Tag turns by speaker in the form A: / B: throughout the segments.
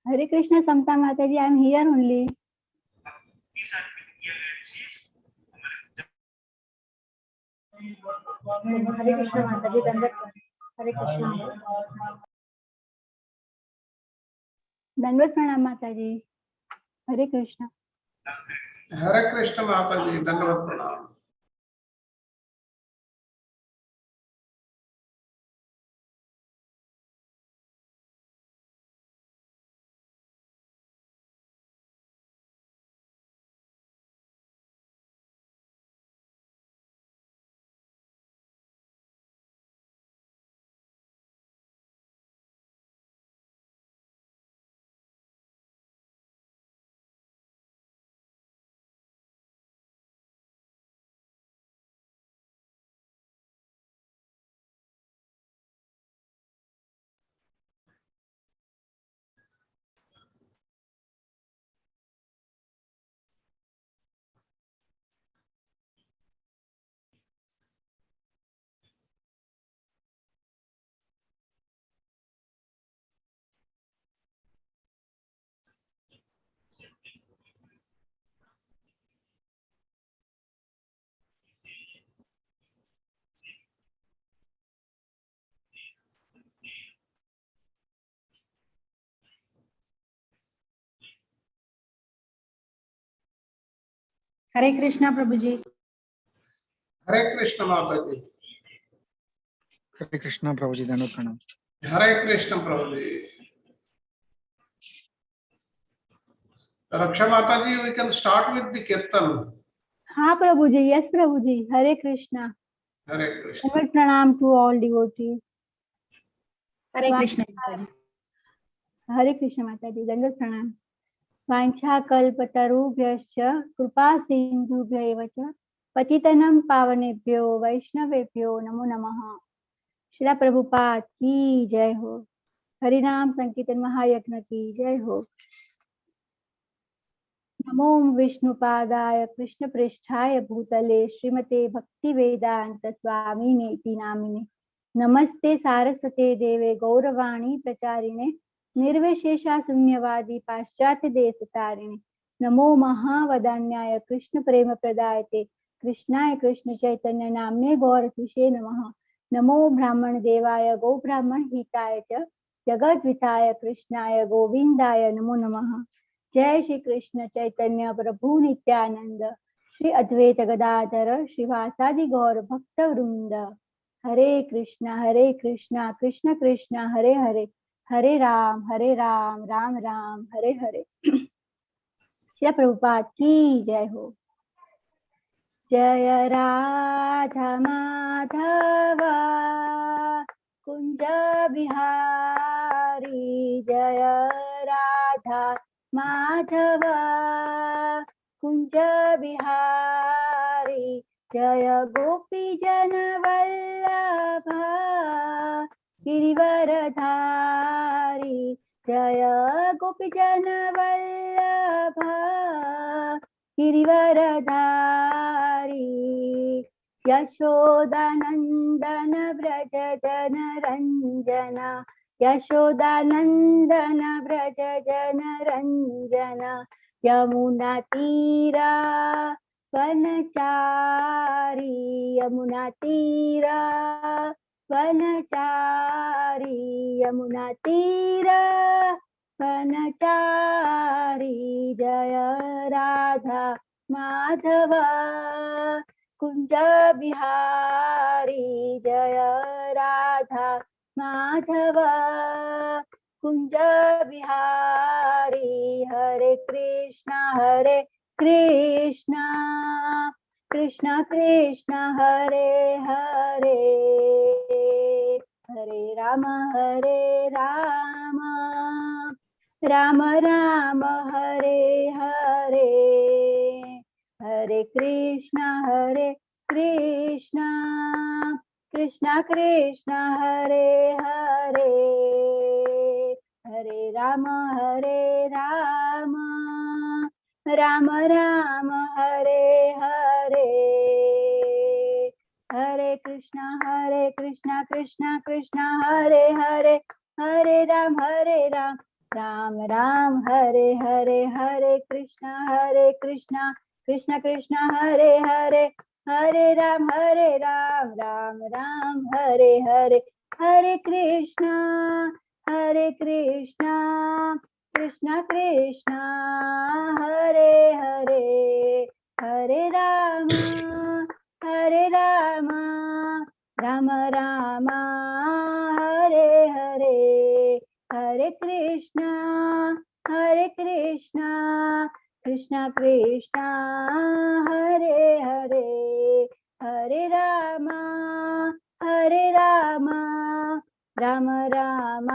A: Hare Krishna, Samta Mataji. I am here only. Hare Krishna Mataji. Hare Krishna. Dandavat pranam Mataji. Hare Krishna.
B: Hare Krishna Mataji. Dandavat pranam.
C: Hare Krishna Prabhu ji.
B: Hare Krishna Mataji.
D: हरे कृष्णा प्रभु जी, दंडवत प्रणाम।
B: Hare Krishna Prabhuji. Raksha Mataji, we can start with the Kirtan.
A: हाँ प्रभु जी, yes Prabhu ji. Hare Krishna.
B: Hare Krishna.
A: Dandavat pranam to all devotees.
C: हरे कृष्णा माताजी।
A: हरे कृष्ण माताजी. दंडवत प्रणाम. वाञ्छाकल्पतरुभ्यश्च कृपा सिन्धुभ्य एव च पतितनं पावनेभ्यो वैष्णवेभ्यो नमो नमः. श्रीला प्रभुपाद की जय हो. हरिनाम संकीर्तन महायज्ञ की जय हो. नमो विष्णुपादाय कृष्ण पृष्ठाय भूतले श्रीमते भक्ति वेदांत स्वामिने इति नामिने. नमस्ते सारस्वते देवे गौरवाणी प्रचारिणे निर्विशेषा शून्यवादी पाश्चात्य देश तारिणे. नमो महावदान्याय कृष्ण प्रेम प्रदायते कृष्णाय कृष्ण चैतन्य नामने गौरतुषे नमः. नमो ब्राह्मण देवाय गौ ब्राह्मण हिताय च जगद्विताय कृष्णाय गोविंदाय नमो नमः. जय श्री कृष्ण चैतन्य प्रभु नित्यानंद श्री अद्वैत गदाधर श्रीवासादि गौर भक्त वृंद. हरे कृष्णा कृष्ण कृष्ण हरे हरे हरे राम राम राम हरे हरे. श्री प्रभुपाद की जय हो. जय राधा माधव कुंज बिहारी. जय राधा माधव कुंज बिहारी. जय गोपी जन वल्लभ गिरिवरधारी. जय गोपी जन वल्लभ गिरिवरधारी. यशोदानंदन व्रज जन रंजना. यशोदानंदन व्रज जन रंजना. यमुना तीरा वनचारी. यमुना तीरा वनचारी. यमुना तीरा वनचारी. जय राधा माधव कुंज बिहारी. जय राधा माधव कुंज बिहारी. हरे कृष्णा कृष्ण कृष्ण हरे हरे हरे राम राम राम हरे हरे. हरे कृष्णा कृष्ण कृष्ण हरे हरे हरे राम राम राम हरे हरे. हरे कृष्णा कृष्ण कृष्ण हरे हरे हरे राम राम राम हरे हरे, हरे कृष्णा कृष्ण कृष्ण हरे हरे, हरे राम राम राम हरे हरे, हरे कृष्णा कृष्ण कृष्ण हरे हरे, हरे राम राम राम हरे हरे, हरे कृष्णा कृष्ण कृष्ण हरे हरे, हरे राम राम राम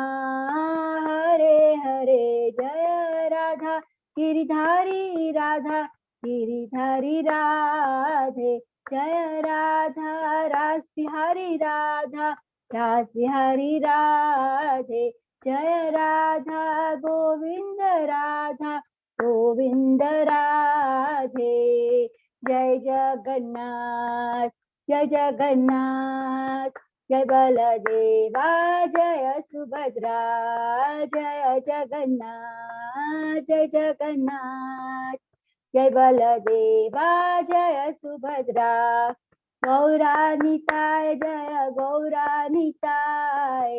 A: हरे हरे। जय राधा गिरिधारी राधे, जय राधा रास बिहारी राधे, जय राधा गोविंद राधे, जय जगन्नाथ जय बलदेवा जय सुभद्रा, जय जगन्नाथ जय बलदेवा जय सुभद्रा, गौरानिताय जय गौरानिताय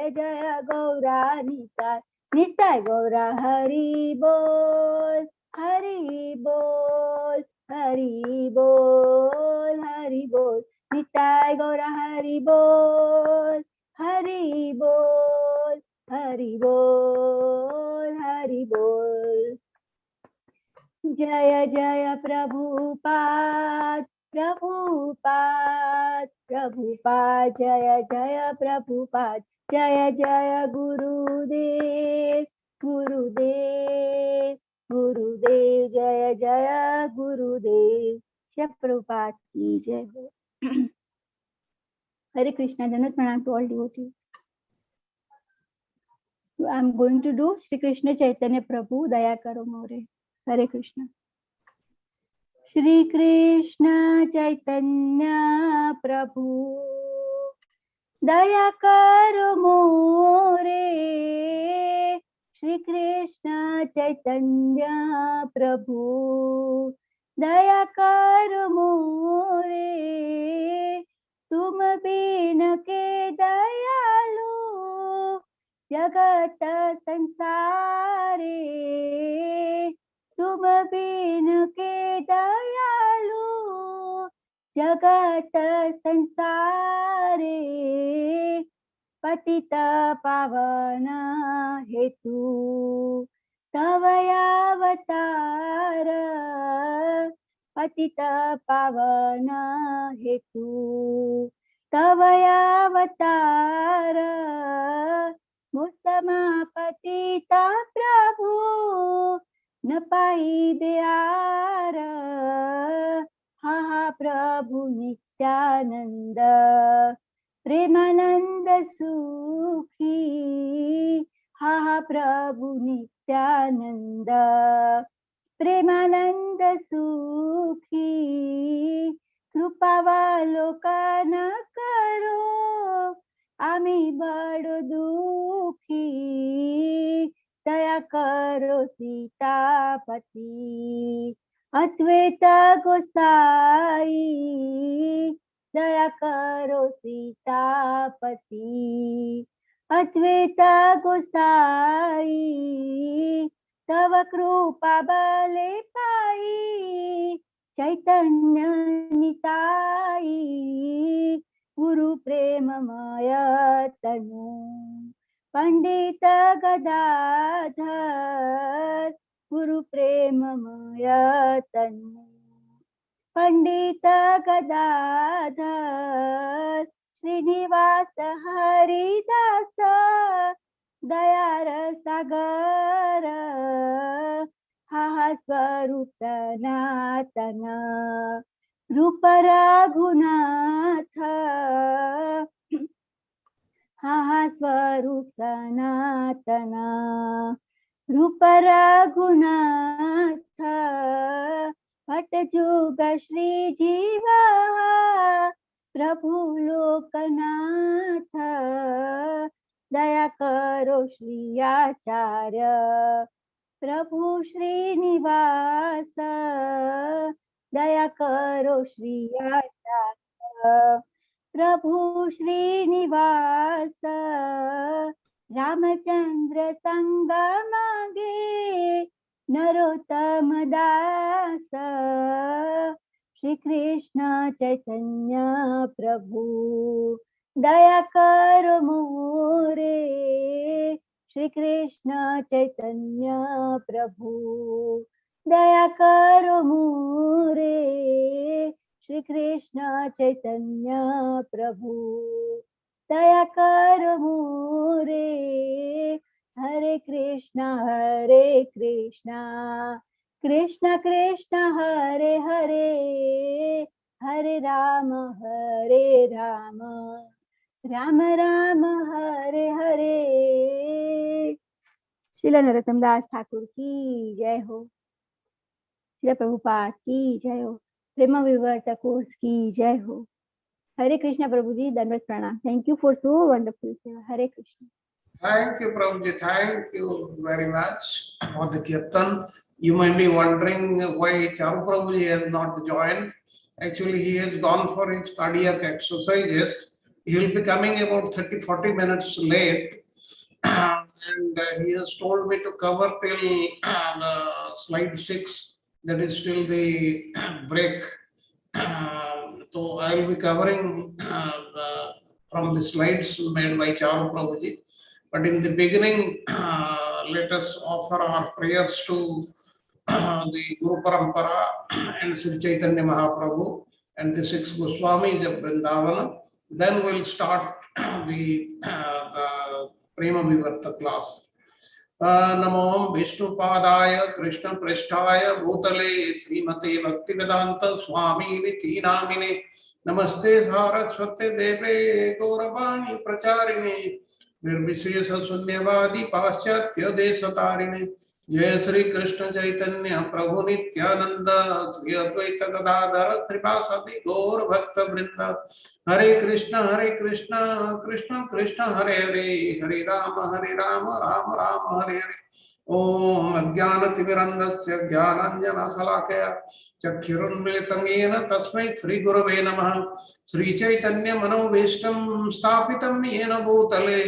A: जय गौरानिताय, निताय गौरा हरि बोल हरि बोल हरि बोल हरि बोल, निताय गौरा हरि बोल हरि बोल हरि बोल हरि बोल। जय जय प्रभुपाद जय जय प्रभुपाद, जय जय गुरुदेव जय जय गुरुदेव। श्री प्रभुपाद की जय हो। हरे कृष्णा, दंडवत प्रणाम to all devotees. I am going to do Shri Krishna Chaitanya Prabhu Daya Karo More. Hare Krishna. Shri Krishna Chaitanya Prabhu Daya Karo More, Shri Krishna Chaitanya Prabhu Daya Karo More, तुम बिन के दयालु जगत संसारे, तुम बिन के दयालु जगत संसारे, पतित पावन हेतु तव अवतार, पतित पावन हेतु तव अवतार, मुसमा पतित प्रभु न पाई दयार, हा प्रभु नित्यानंद प्रेमानंद सुखी, हा प्रभु नित्यानंद प्रेमानंद सुखी, कृपावलोकन करो आम्ही बड़ दुखी, दया करो सीतापति अद्वैत गोसाई, दया करो सीतापति अद्वैत गोसाई, तव कृपा बले पाई चैतन्य निताई, गुरु प्रेममय तनु पंडित गदाधर, गुरु प्रेममय तनु पंडित गदाधर, श्रीनिवास हरिदास दयार सागर, हा स्वरूप सनातन रूप रघुनाथ, हा स्वरूप सनातन रूप रघुनाथ, भट जुग श्री जीव प्रभु लोकनाथ, दया करो श्री आचार्य प्रभु श्रीनिवास दया करो श्री आचार्य प्रभु श्रीनिवास रामचंद्र संग मांगे नरोत्तम दास श्री कृष्ण चैतन्य प्रभु दया करो मोरे श्री कृष्ण चैतन्य प्रभु दया करो मोरे श्री कृष्ण चैतन्य प्रभु दया करो मोरे हरे कृष्णा कृष्ण कृष्ण हरे हरे हरे राम राम राम हरे हरे। श्रील नरोत्तम दास ठाकुर की जय हो। श्रील प्रभुपाद की जय हो। प्रेमा विवर्ता कोर्स की जय हो। हरे कृष्णा प्रभु जी, दंडवत प्रणाम। Thank you for so wonderful सेवा। हरे Krishna.
B: Thank you, Prabhuji. Thank you very much for the kirtan. You may be wondering why Charu Prabhuji has not joined. Actually, he has gone for his cardiac exercises. He will be coming about 30-40 minutes late. And he has told me to cover till slide 6. That is still the break. So I will be covering from the slides made by Charu Prabhuji. But in the beginning, let us offer our prayers to the Guru Parampara and Sri Chaitanya Mahaprabhu and the 6 Goswamis of Vrindavana. Then we'll start the Prema Vivarta class. नमो विष्णुपादाय कृष्ण पृष्ठाय भूतले श्रीमते भक्तिवेदांत स्वामी निति नामिने नमस्ते सारस्वते देवे गौरवाणी प्रचारिणे निर्विशेष शून्यवादी पाश्चात्य देशतारिणे जय श्री कृष्ण चैतन्य प्रभु नित्यानंद श्री अद्वैत गदाधर श्रीवासादि गौर भक्त वृंद हरे कृष्ण कृष्ण कृष्ण हरे हरे हरे राम राम राम हरे हरे। ओम अज्ञानतिमिरन्धस्य ज्ञानाञ्जनशलाकया चक्षुरुन्मिलितं येन तस्मै श्रीगुरवे नमः। श्रीचैतन्यमनोभीष्टं स्थापितं येन भूतले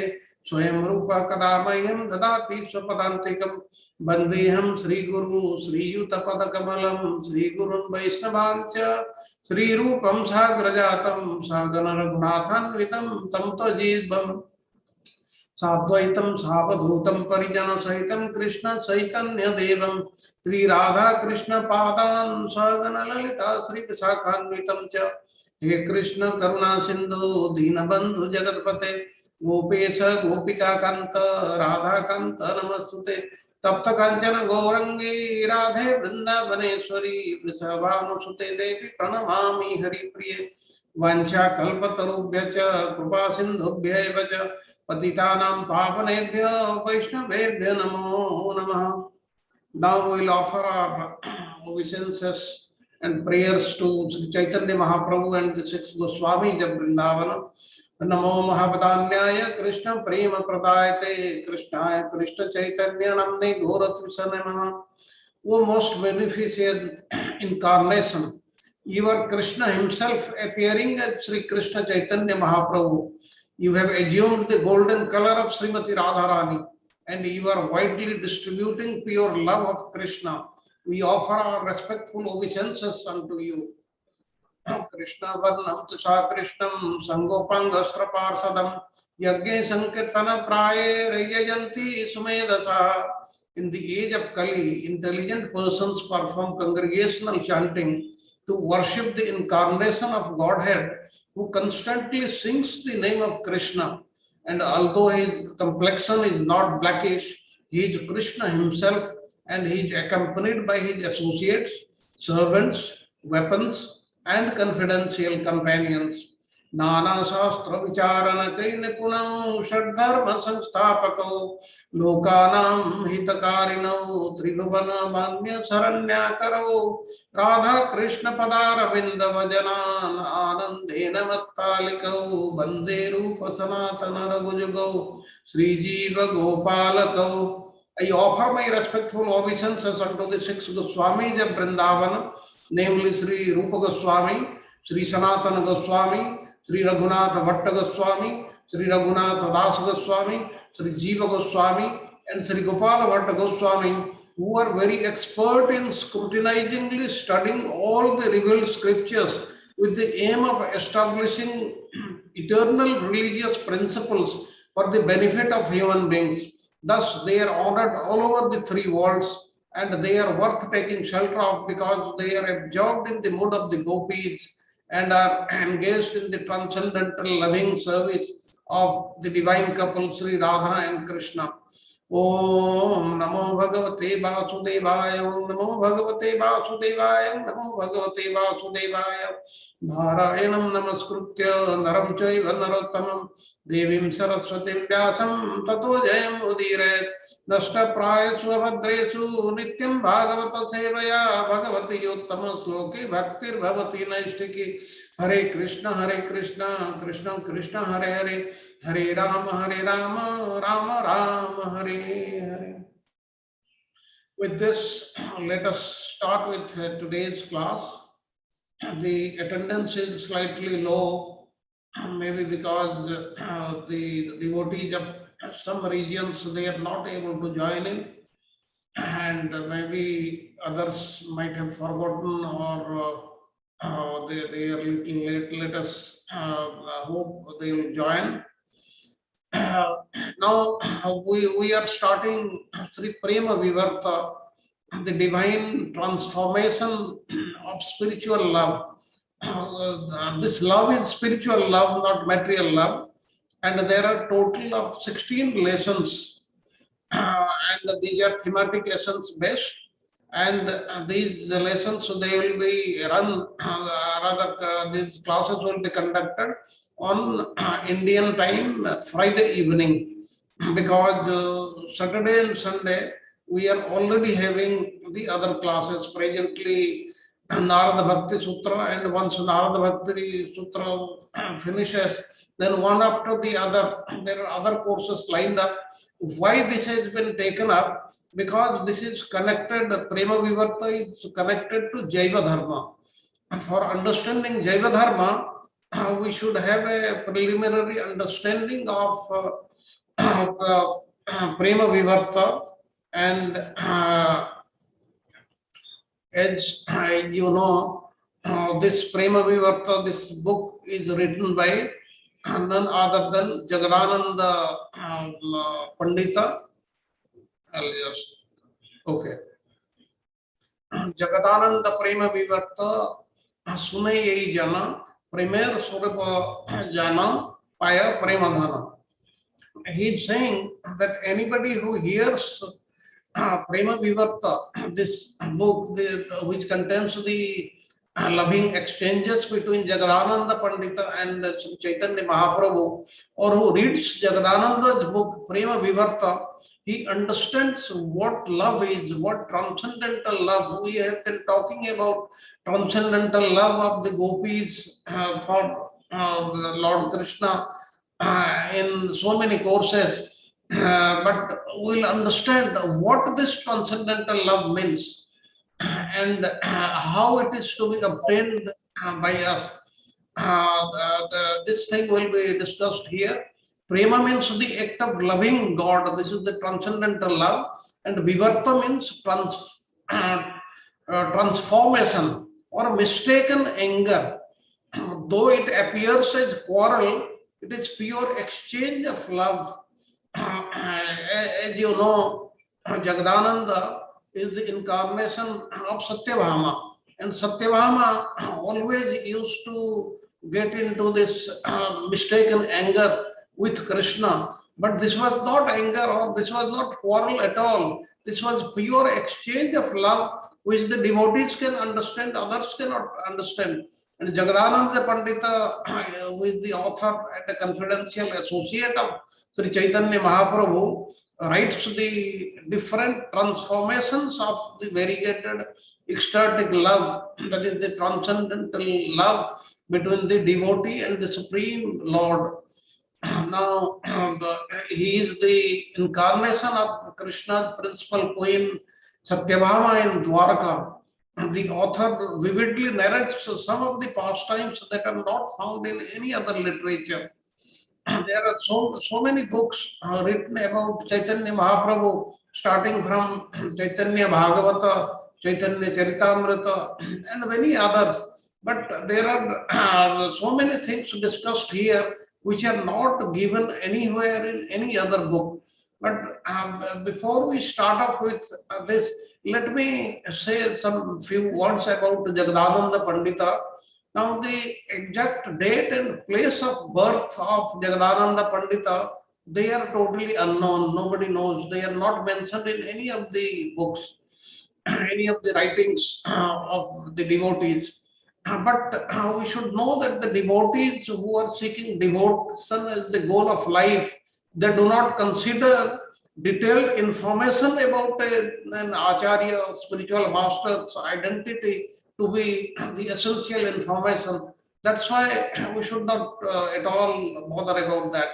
B: स्वयं रूप कदा मह्यं ददाति स्वपदान्तिकं वन्देऽहं श्रीगुरु श्रीयुतपदकमलं श्रीगुरुन् वैष्णवांश्च श्रीरूपं साग्रजातं सहगण रघुनाथान्वितं तं त्वजीवम् साद्वैतं सावधूतं परिजन सहितं कृष्ण चैतन्य देवं श्री राधा कृष्ण पादान् सहगण ललिता श्री विशाखान्वितं च हे कृष्ण करुणा सिंधु दीनबंधु जगतपते गोपेश गोपिका कांत राधा कांत नमस्तुते तप्त कांचन गौरंगी राधे वृंदावनेश्वरी वृषभानुसुते देवी प्रणमामि हरिप्रिये वाञ्छा कल्पतरुभ्यश्च कृपा सिन्धुभ्यैव च पतितानां पावनेभ्यो वैष्णवेभ्यो नमो नमः। Now we will offer our obeisances and prayers to Sri Chaitanya Mahaprabhu and the 6 Goswamis of Vrindavana. Namo Mahabhadanyaaya Krishna Prema Pradayate Krishnaya Krishna Chaitanya Namne Ghoratvisane Namaha. O most beneficent incarnation, you are Krishna himself appearing as Sri Krishna Chaitanya Mahaprabhu. You have assumed the golden color of Srimati Radharani and you are widely distributing pure love of Krishna. We offer our respectful obeisances unto you. Krishna Varnam Tusha Krishnam Sangopanga Parsadam Yagge Sankirtana Praye Rayajanti Sumedasa. In the age of Kali, intelligent persons perform congregational chanting to worship the incarnation of Godhead who constantly sings the name of Krishna. And although his complexion is not blackish, he is Krishna himself and he is accompanied by his associates, servants, weapons, and confidential companions. नाना शास्त्र विचारण कै निपुणौ षड्धर्म संस्थापकौ लोकानां हितकारिणौ त्रिभुवन मान्य शरण्याकरौ राधा कृष्ण पदारविंद भजनान आनंदेन मत्तालिकौ वंदे रूप सनातन रघुजुगौ श्रीजीव गोपालकौ. I offer my respectful obeisances unto the six Goswamis of Vrindavan, namely Sri Rupa Goswami, Sri Sanatana Goswami, Sri Raghunath Bhatta Goswami, Sri Raghunath Das Goswami, Sri Jiva Goswami, and Sri Gopala Bhatta Goswami, who are very expert in scrutinizingly studying all the revealed scriptures with the aim of establishing eternal religious principles for the benefit of human beings. Thus, they are honored all over the three worlds, and they are worth taking shelter of because they are absorbed in the mood of the gopis and are engaged in the transcendental loving service of the divine couple Sri Radha and Krishna. Om Namo Bhagavate Vasudevaya, Om Namo Bhagavate Vasudevaya, Om Namo Bhagavate Vasudevaya. Narayanam Namaskritya Naram Chaiva Narottamam Devim Saraswatim Vyasam Tato Jayam Udiret Nashta Prayasva Bhadresu Nityam Bhagavata Sevaya Bhagavati Uttama Sloki Bhaktir Bhavati Naishtiki. Hare Krishna Krishna Krishna Hare Hare Hare Rama Rama Rama Hare Hare. With this, let us start with today's class. The attendance is slightly low, maybe because the devotees of some regions, they are not able to join in, and maybe others might have forgotten or they are little late. Let us hope they will join. Now we are starting Sri Prema Vivarta, the divine transformation of spiritual love. This love is spiritual love, not material love, and there are total of 16 lessons, and these are thematic lessons based. And these lessons, they will be run, these classes will be conducted on Indian time, Friday evening, because Saturday and Sunday, we are already having the other classes. Presently, Narada Bhakti Sutra, and once Narada Bhakti Sutra finishes, then one after the other, there are other courses lined up. Why this has been taken up? Because this is connected, Prema Vivarta is connected to Jaiva Dharma. For understanding Jaiva Dharma, we should have a preliminary understanding of Prema Vivarta, and as you know, this Prema Vivarta, this book is written by none other than Jagadananda Pandita. Okay. Jagadananda Prema Vivarta Sunai Jana Premier Surapa Jana Paya Premadhana. He is saying that anybody who hears Prema Vivarta, this book which contains the loving exchanges between Jagadananda Pandita and Chaitanya Mahaprabhu, or who reads Jagadananda's book Prema Vivarta, he understands what love is, what transcendental love. We have been talking about transcendental love of the gopis for Lord Krishna in so many courses, but we'll understand what this transcendental love means and how it is to be obtained by us. This thing will be discussed here. Prema means the act of loving God. This is the transcendental love. And Vivarta means transformation or mistaken anger. Though it appears as quarrel, it is pure exchange of love. As you know, Jagadananda is the incarnation of Satyabhama. And Satyabhama always used to get into this mistaken anger with Krishna. But this was not anger, or this was not quarrel at all. This was pure exchange of love, which the devotees can understand, others cannot understand. And Jagadananda Pandita, who is the author and a confidential associate of Sri Chaitanya Mahaprabhu, writes the different transformations of the variegated ecstatic love, that is the transcendental love between the devotee and the Supreme Lord. Now, he is the incarnation of Krishna's principal queen, Satyabhama in Dwarka. The author vividly narrates some of the pastimes that are not found in any other literature. There are so many books written about Chaitanya Mahaprabhu, starting from Chaitanya Bhagavata, Chaitanya Charitamrita, and many others. But there are so many things discussed here which are not given anywhere in any other book. But before we start off with this, let me say some few words about Jagadananda Pandita. Now, the exact date and place of birth of Jagadananda Pandita, they are totally unknown. Nobody knows. They are not mentioned in any of the books, any of the writings of the devotees. But we should know that the devotees who are seeking devotion as the goal of life, they do not consider detailed information about an acharya or spiritual master's identity to be the essential information. That's why we should not at all bother about that.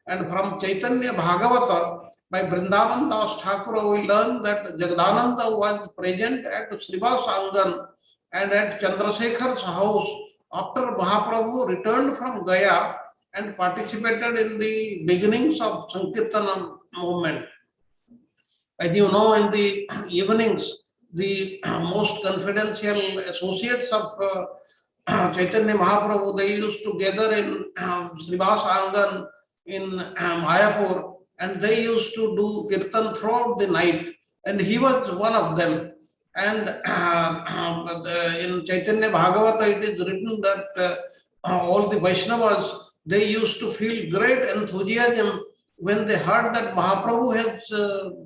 B: And from Chaitanya Bhagavata, by Vrindavan Das Thakur, we learn that Jagadananda was present at Srivas Angan and at Chandrasekhar's house after Mahaprabhu returned from Gaya and participated in the beginnings of Sankirtanam movement. As you know, in the evenings, the most confidential associates of Chaitanya Mahaprabhu, they used to gather in Srivas Angan in Mayapur, and they used to do kirtan throughout the night, and he was one of them. And in Chaitanya Bhagavata, it is written that all the Vaishnavas, they used to feel great enthusiasm when they heard that Mahaprabhu has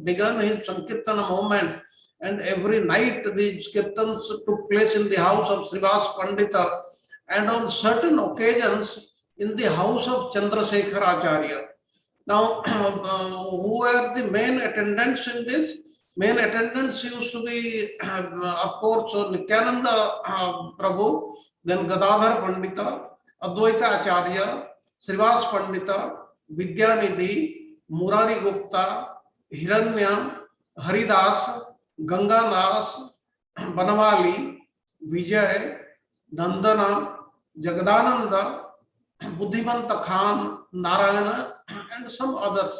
B: begun his Sankirtana movement. And every night these kirtans took place in the house of Srivas Pandita, and on certain occasions in the house of Chandrasekhar Acharya. Now, who were the main attendants in this? Main attendants used to be, of course, Nityananda Prabhu, then Gadadhar Pandita, Advaita Acharya, Srivas Pandita, Vidyanidhi, Murari Gupta, Hiranya, Haridas, Gangadas, Banavali, Vijay, Nandana, Jagadananda, Buddhimanta Khan, Narayana, and some others.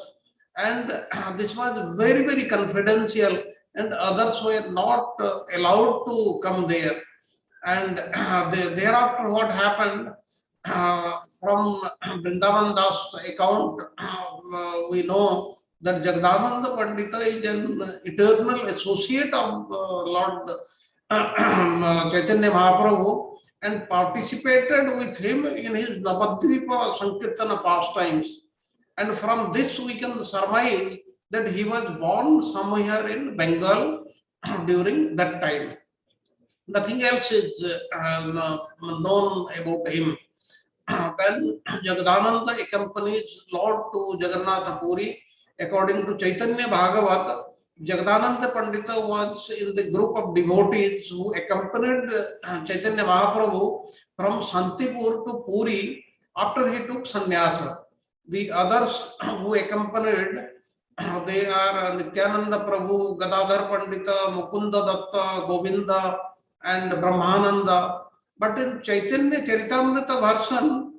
B: And this was very, very confidential, and others were not allowed to come there. And thereafter, what happened from Vrindavan Das account, we know that Jagadananda Pandita is an eternal associate of Lord Chaitanya Mahaprabhu and participated with him in his Navadvipa Sankirtana pastimes. And from this we can surmise that he was born somewhere in Bengal during that time. Nothing else is known about him. When Jagadananda accompanies Lord to Jagannatha Puri, according to Chaitanya Bhagavat, Jagadananda Pandita was in the group of devotees who accompanied Chaitanya Mahaprabhu from Santipur to Puri after he took sannyasa. The others who accompanied, they are Nityananda Prabhu, Gadadhar Pandita, Mukunda Datta, Govinda, and Brahmananda. But in Chaitanya Charitamrita version,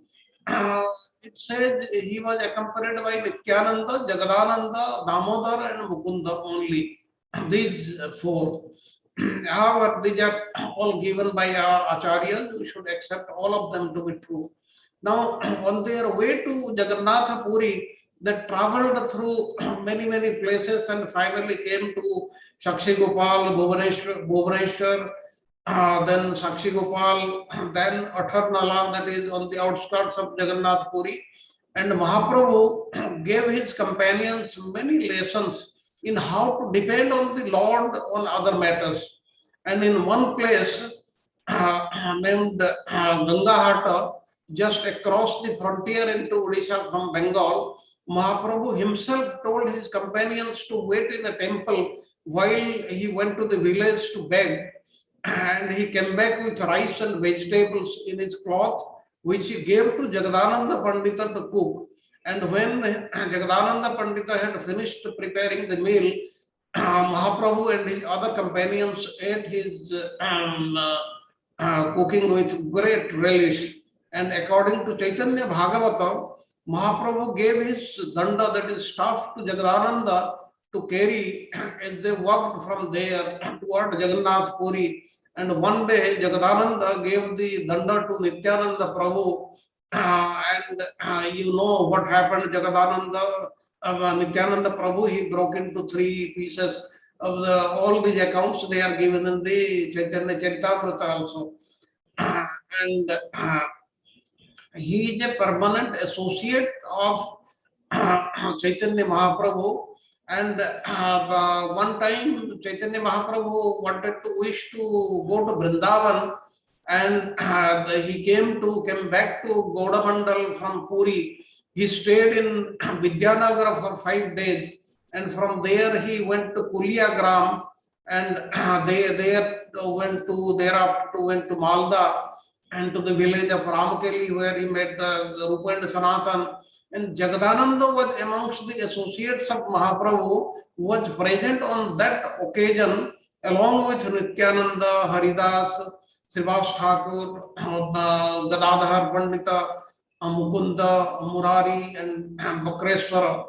B: it says he was accompanied by Nityananda, Jagadananda, Damodar, and Mukunda only. These four. However, these are all given by our acharyas. We should accept all of them to be true. Now, on their way to Jagannatha Puri, they traveled through many, many places and finally came to Sakshi Gopal, Bhubaneswar, then Sakshi Gopal, then Atharnala, that is on the outskirts of Jagannath Puri. And Mahaprabhu gave his companions many lessons in how to depend on the Lord on other matters. And in one place, named Gangahata, just across the frontier into Odisha from Bengal. Mahaprabhu himself told his companions to wait in a temple while he went to the village to beg, and he came back with rice and vegetables in his cloth, which he gave to Jagadananda Pandita to cook. And when Jagadananda Pandita had finished preparing the meal, Mahaprabhu and his other companions ate his cooking with great relish. And according to Chaitanya Bhagavata, Mahaprabhu gave his danda, that is staff, to Jagadananda to carry as they walked from there toward Jagannath Puri. And one day Jagadananda gave the danda to Nityananda Prabhu. And you know what happened. Jagadananda, Nityananda Prabhu, he broke into three pieces. Of all these accounts, they are given in the Chaitanya Charitamrita also. And he is a permanent associate of Chaitanya Mahaprabhu. And one time Chaitanya Mahaprabhu wanted to wish to go to Vrindavan, and he came back to Gaudamandal from Puri. He stayed in Vidyanagar for 5 days, and from there he went to Kuliagram, and thereafter went to Malda and to the village of Ramakeli, where he met Rupa and Sanatan. And Jagadananda was amongst the associates of Mahaprabhu, who was present on that occasion along with Nityananda, Haridas, Srivas Thakur, Gadadhar Pandita, Mukunda, Murari, and Bakreswara.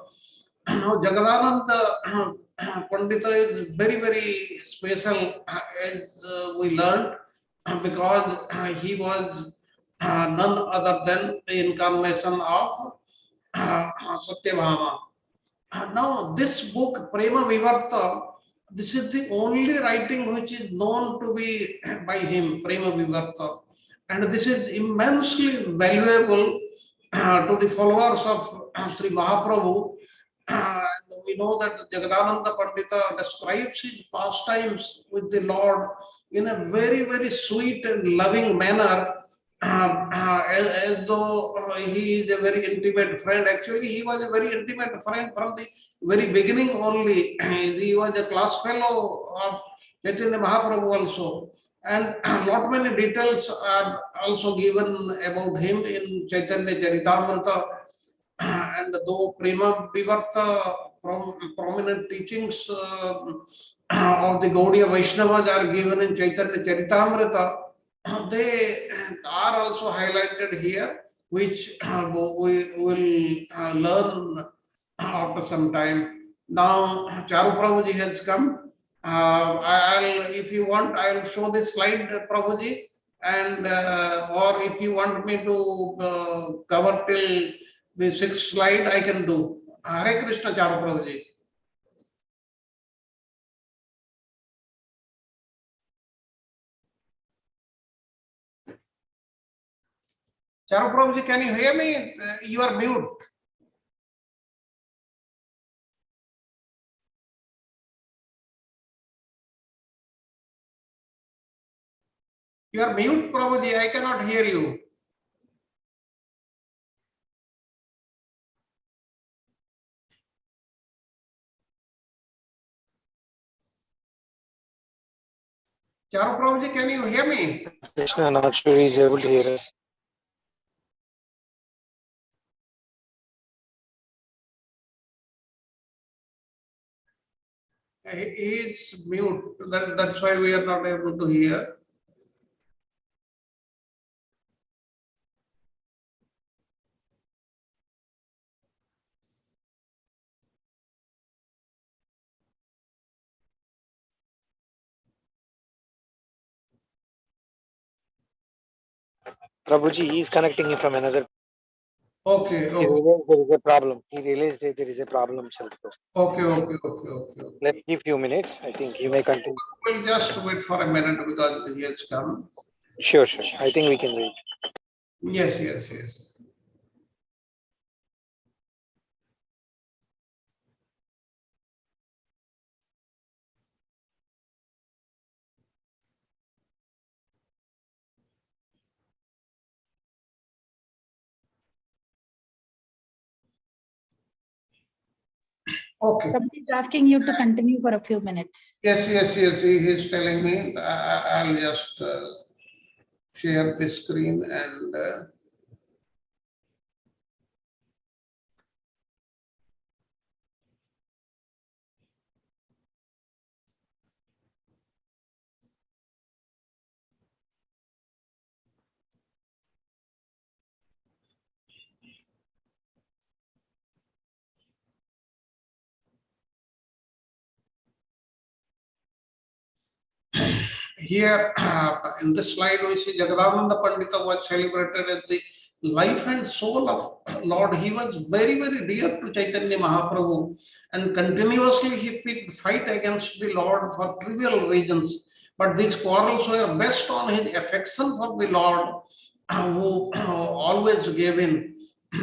B: Now, Jagadananda Pandita is very, very special, as we learned, because he was none other than the incarnation of Satyabhama. Now, this book, Prema Vivarta, this is the only writing which is known to be by him, Prema Vivarta. And this is immensely valuable to the followers of Sri Mahaprabhu. We know that Jagadananda Pandita describes his pastimes with the Lord in a very, very sweet and loving manner, as though he is a very intimate friend. Actually, he was a very intimate friend from the very beginning only. He was a class fellow of Chaitanya Mahaprabhu also. And not many details are also given about him in Chaitanya Charitamrita. And though Prema Vivarta prominent teachings of the Gaudiya Vaishnavas are given in Chaitanya Charitamrita, they are also highlighted here, which we will learn after some time. Now, Charu Prabhuji has come. If you want, I'll show this slide, Prabhuji, and or if you want me to cover till the 6th slide, I can do. Hare Krishna, Charu Prabhuji. Charu Prabhuji, can you hear me? You are mute. You are mute, Prabhuji. I cannot hear you. Charu Prabhuji, can you hear me?
D: Krishna, not sure he's able to hear us.
B: He is mute. That's why we are not able to hear.
D: Prabhuji, he's connecting him from another.
B: Okay,
D: He
B: okay,
D: realized there is a problem. He realized that there is a problem.
B: okay.
D: Let's give few minutes. I think he may continue.
B: We'll just wait for a minute because he has come.
D: Sure. I think we can wait.
B: Yes. Okay.
C: Prabhuji is asking you to continue for a few minutes.
B: Yes. He is telling me. I'll just share the screen and. Here, in this slide, we see Jagadananda Pandita was celebrated as the life and soul of Lord. He was very, very dear to Chaitanya Mahaprabhu, and continuously he picked fight against the Lord for trivial reasons. But these quarrels were based on his affection for the Lord, who always gave in.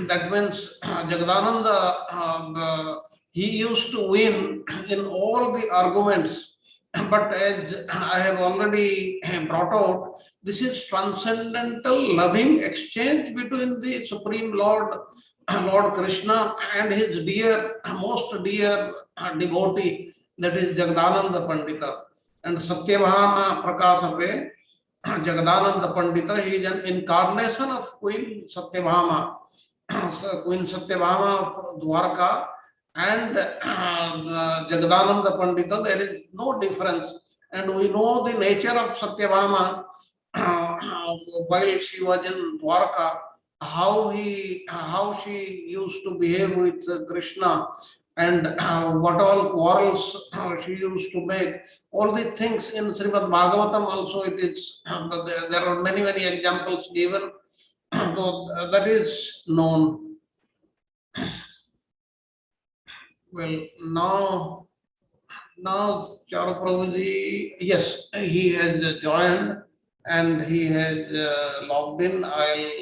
B: That means Jagadananda, he used to win in all the arguments. But as I have already brought out, this is transcendental loving exchange between the Supreme Lord, Lord Krishna, and his dear, most dear devotee, that is Jagadananda Pandita. And Satyabhama Prakasape, Jagadananda Pandita, he is an incarnation of Queen Satyabhama. Queen Satyabhama of Dwarka and Jagadananda Pandita, there is no difference. And we know the nature of Satyabhama while she was in Dwarka, how she used to behave with Krishna, and what all quarrels she used to make. All the things in Srimad Bhagavatam also it is, there are many examples given, so that is known. Well, now Charu Prabhuji, yes, he has joined and he has logged in. I'll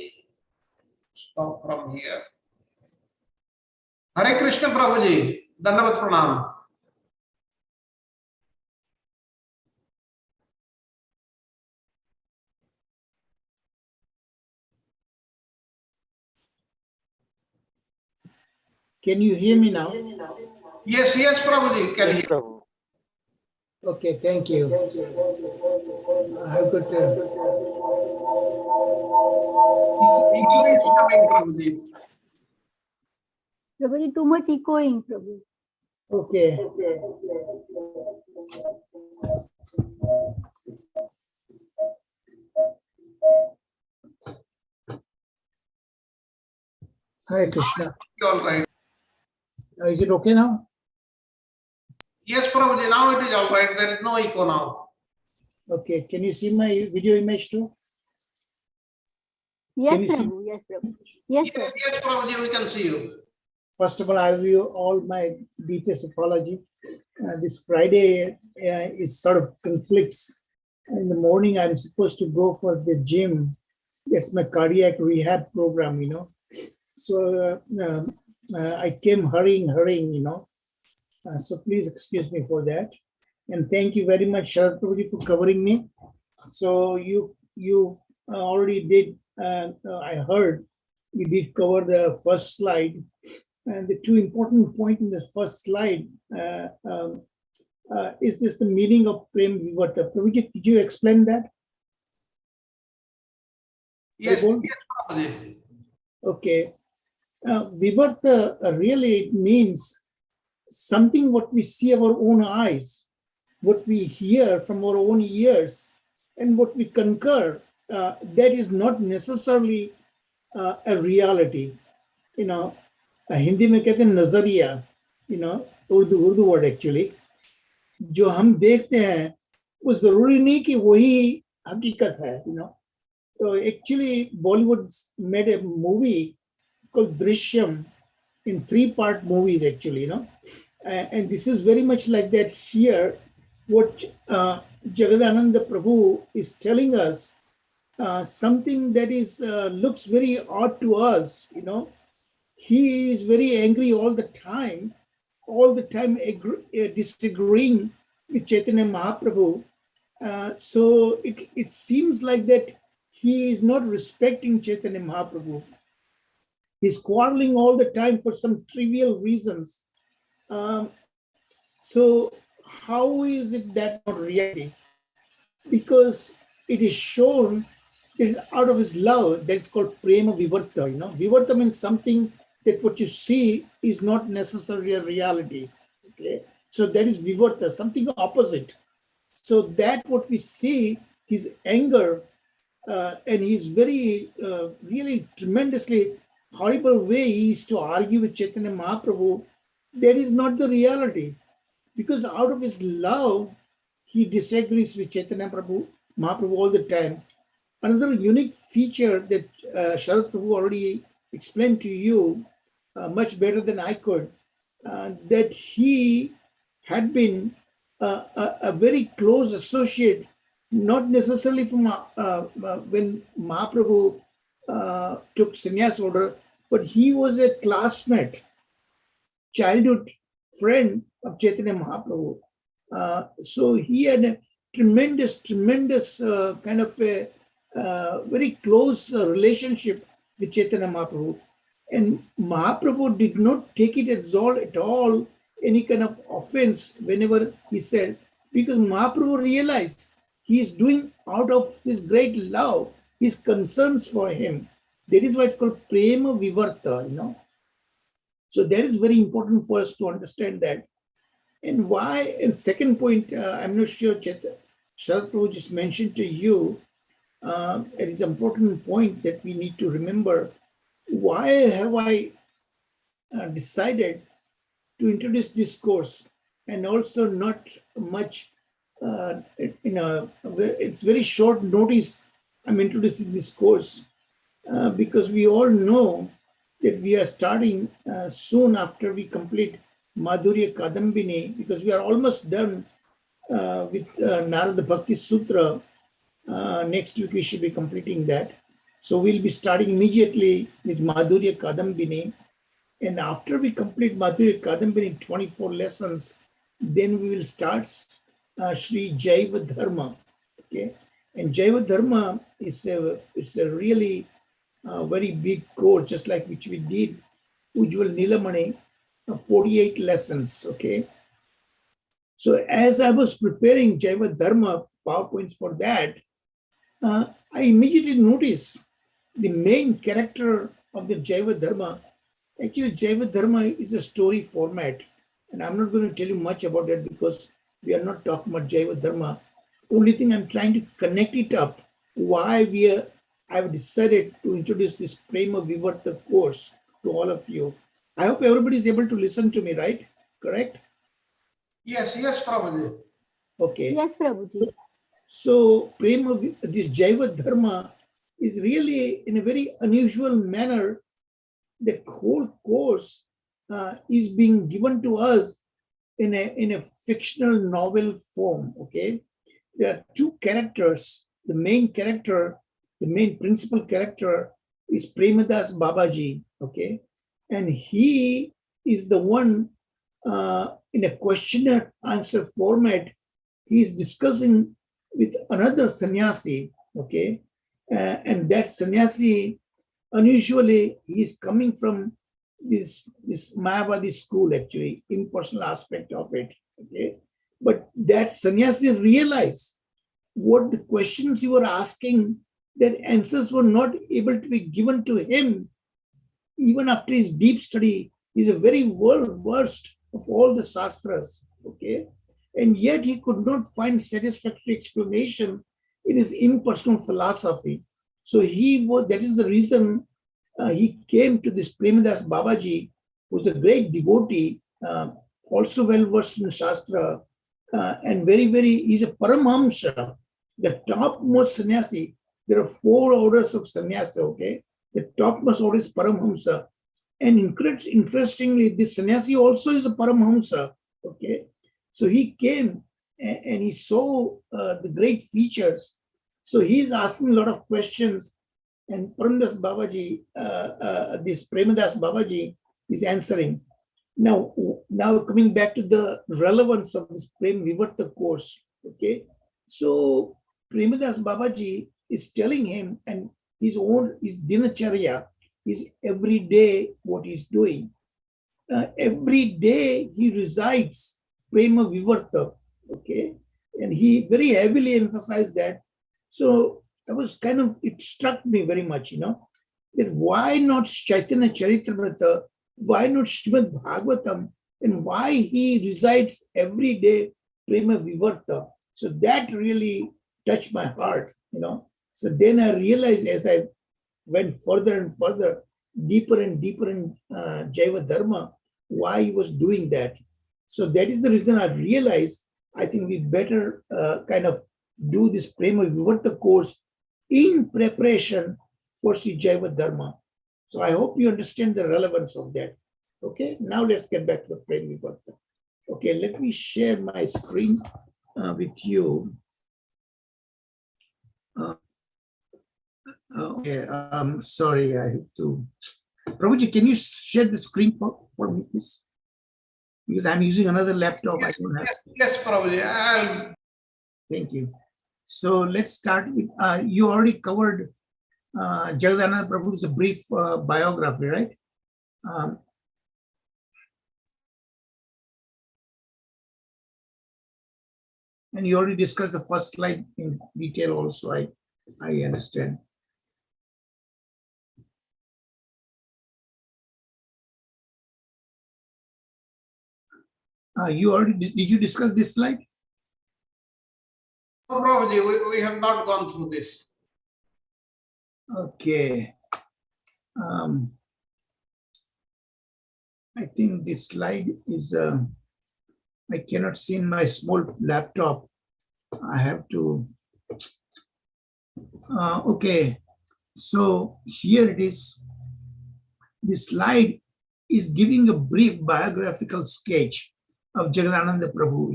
B: stop from here. Hare Krishna Prabhuji, Dandavat Pranam.
E: Can you hear me now?
B: Yes, Prabhuji, can hear.
D: Prabhu.
E: Okay, thank you. I've got
B: Echo is coming, Prabhuji.
A: Prabhuji, too much echoing, Prabhu.
E: okay. Hare Krishna.
B: All right.
E: Is it okay now?
B: Yes, Prabhuji, now it is all right. There is no echo now.
E: Okay, can you see my video image too?
A: Yes,
E: Can you see-
A: Prabhu. Yes, Prabhu. Yes, Prabhu.
B: Yes, Prabhuji, we can see you.
E: First of all, I owe you all my deepest apology. This Friday is sort of conflicts. In the morning, I'm supposed to go for the gym. It's my cardiac rehab program, you know. So I came hurrying, you know. So please excuse me for that. And thank you very much, Sharad Prabhuji, for covering me. So you already did, I heard you did cover the first slide. And the two important points in this first slide is this the meaning of Prema Vivarta? Prabhuji, could you explain that?
B: Yes,
E: Prabhu?
B: yes, Prabhuji.
E: Okay. Vivarta really it means something what we see our own eyes, what we hear from our own ears, and what we concur, that is not necessarily a reality. You know, Hindi में कहते हैं नजरिया, you know, Urdu word actually, जो हम देखते हैं वो जरूरी नहीं कि वही हकीकत है, you know. So actually Bollywood made a movie called Drishyam in 3-part movies actually, you know, and this is very much like that here. What Jagadananda Prabhu is telling us, something that is looks very odd to us, you know. He is very angry all the time disagreeing with Chaitanya Mahaprabhu. So it seems like that he is not respecting Chaitanya Mahaprabhu. He's quarreling all the time for some trivial reasons. Um, so how is it that not reality? Because it is shown it is out of his love that is called Prema Vivarta. Vivarta means something that what you see is not necessarily a reality. Okay, so that is Vivarta, something opposite. So that what we see, his anger, and his very, really tremendously horrible way he is to argue with Chaitanya Mahaprabhu, that is not the reality. Because out of his love, he disagrees with Chaitanya Mahaprabhu all the time. Another unique feature that Sharad Prabhu already explained to you much better than I could, that he had been a very close associate, not necessarily from when Mahaprabhu took sannyas order, but he was a classmate, childhood friend of Chaitanya Mahaprabhu. So he had a tremendous kind of a very close relationship with Chaitanya Mahaprabhu. And Mahaprabhu did not take it as all at all any kind of offense whenever he said, because Mahaprabhu realized he is doing out of his great love, his concerns for him. That is why it's called Prema Vivarta, So that is very important for us to understand that. And why, and second point, I'm not sure Sharad Prabhu just mentioned to you, it is an important point that we need to remember. Why have I decided to introduce this course, and also not much, it's very short notice I'm introducing this course, because we all know that we are starting soon after we complete Madhurya Kadambini, because we are almost done with Narada Bhakti Sutra. Next week we should be completing that. So we'll be starting immediately with Madhurya Kadambini. And after we complete Madhurya Kadambini, 24 lessons, then we will start Sri Jaiva Dharma. Okay, and Jaiva Dharma is a really very big course, just like which we did Ujjwal Nilamani, 48 lessons. Okay, so as I was preparing Jaiva Dharma PowerPoints for that, I immediately noticed the main character of the Jaiva Dharma. Actually, Jaiva Dharma is a story format, and I'm not going to tell you much about that because we are not talking about Jaiva Dharma. Only thing I'm trying to connect it up, why I've decided to introduce this Prema Vivarta course to all of you. I hope everybody is able to listen to me, right? Correct?
B: Yes, Prabhuji.
E: Okay.
A: Yes, Prabhuji.
E: So this Jaiva Dharma is really in a very unusual manner. The whole course is being given to us in a fictional novel form. Okay, there are two characters. The main principal character is Premadas Babaji. Okay, and he is the one in a questionnaire answer format. He is discussing with another sannyasi. Okay, and that sannyasi, unusually, he is coming from this Mayavadi school, actually, impersonal aspect of it. Okay, but that sannyasi realized what the questions you were asking, that answers were not able to be given to him. Even after his deep study, he's a very well versed of all the shastras. Okay, and yet he could not find satisfactory explanation in his impersonal philosophy. So that is the reason he came to this Premadas Babaji, who's a great devotee, also well versed in Shastra, and he's a Paramhamsa, the topmost sannyasi. There are 4 orders of sannyasa, okay? The topmost order is Paramhamsa. And interestingly, this sannyasi also is a Paramhamsa, okay? So he came and he saw the great features. So he's asking a lot of questions, and Premadas Babaji, this Premadas Babaji is answering. Now coming back to the relevance of this Prema Vivarta course, okay? So Premadas Babaji is telling him, and his dinacharya, his everyday what he's doing. every day he recites Prema Vivarta, okay? And he very heavily emphasized that. So I was kind of, it struck me very much, that why not Chaitanya Charitamrita, why not Srimad Bhagavatam, and why he recites every day Prema Vivarta. So that really touched my heart, So then I realized as I went further and further, deeper and deeper in Jaiva Dharma, why he was doing that. So that is the reason I realized I think we better kind of do this Prema Vivarta course in preparation for Sri Jaiva Dharma. So I hope you understand the relevance of that. Okay, now let's get back to the Prema Vivarta. Okay, let me share my screen with you. Okay, sorry, I have to. Prabhuji, can you share the screen for me, please? Because I'm using another laptop.
B: Yes,
E: I don't have.
B: yes, Prabhuji.
E: Thank you. So let's start with, you already covered Jagadananda Prabhu's brief biography, right? And you already discussed the first slide in detail also, I understand. You already, did you discuss this slide?
B: No, Prabhuji, we have not gone through this.
E: Okay. I think this slide is, I cannot see in my small laptop. I have to, okay. So here it is. This slide is giving a brief biographical sketch of Jagadananda Prabhu,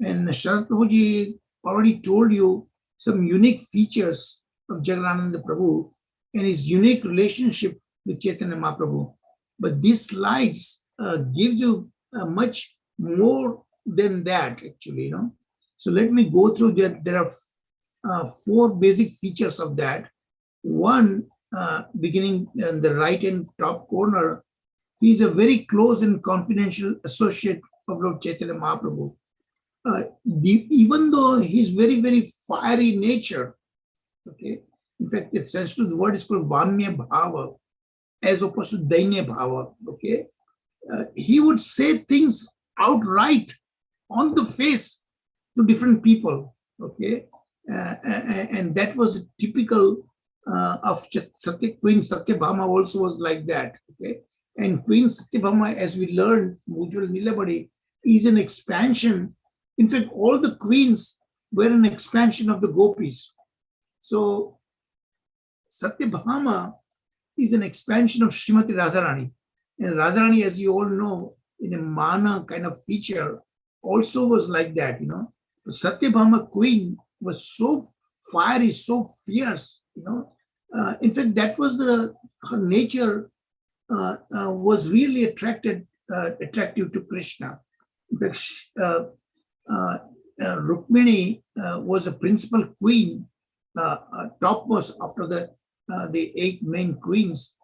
E: and Sharad Prabhuji already told you some unique features of Jagadananda Prabhu and his unique relationship with Chaitanya Mahaprabhu. But these slides give you much more than that, actually, So let me go through that. There are 4 basic features of that. One, beginning in the right-hand top corner, he is a very close and confidential associate of Lord Chaitanya Mahaprabhu. Even though he's very, very fiery nature, okay. In fact, the Sanskrit word is called Vamya Bhava, as opposed to Dainya Bhava, okay. He would say things outright on the face to different people, okay. And that was typical of Queen Satyabhama also was like that, okay. And Queen Satyabhama, as we learned from Ujjwal Nilabadi, is an expansion. In fact, all the queens were an expansion of the gopis. So Satyabhama is an expansion of Srimati Radharani. And Radharani, as you all know, in a mana kind of feature, also was like that, The Satyabhama queen was so fiery, so fierce, In fact, that was her nature was really attractive to Krishna. In fact, Rukmini was a principal queen, topmost after the 8 main queens.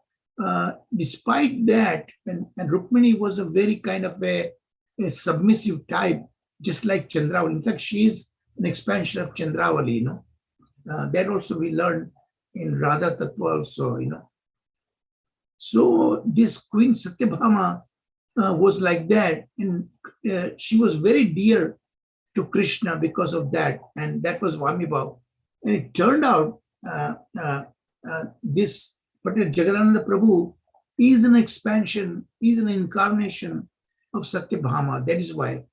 E: Despite that, and Rukmini was a very kind of a submissive type, just like Chandravali. In fact, she is an expansion of Chandravali, that also we learned in Radha Tattva also, So this Queen Satyabhama was like that, and she was very dear to Krishna because of that, and that was Vamibhav. And it turned out this particular Jagadananda Prabhu is an expansion, is an incarnation of Satyabhama. That is why.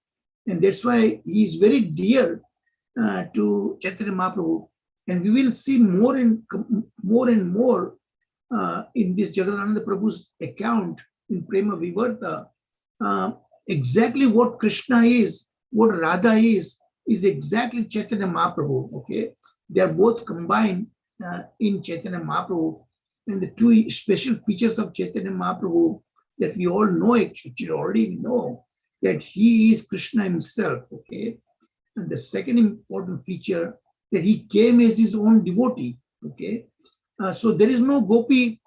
E: And that's why he is very dear to Chaitanya Mahaprabhu. And we will see more and more in this Jagadananda Prabhu's account in Prema Vivarta, exactly what Krishna is, what Radha is exactly Chaitanya Mahaprabhu, okay? They are both combined in Chaitanya Mahaprabhu. And the 2 special features of Chaitanya Mahaprabhu that we all know, actually already know, that he is Krishna himself, okay? And the second important feature, that he came as his own devotee, okay? So there is no gopi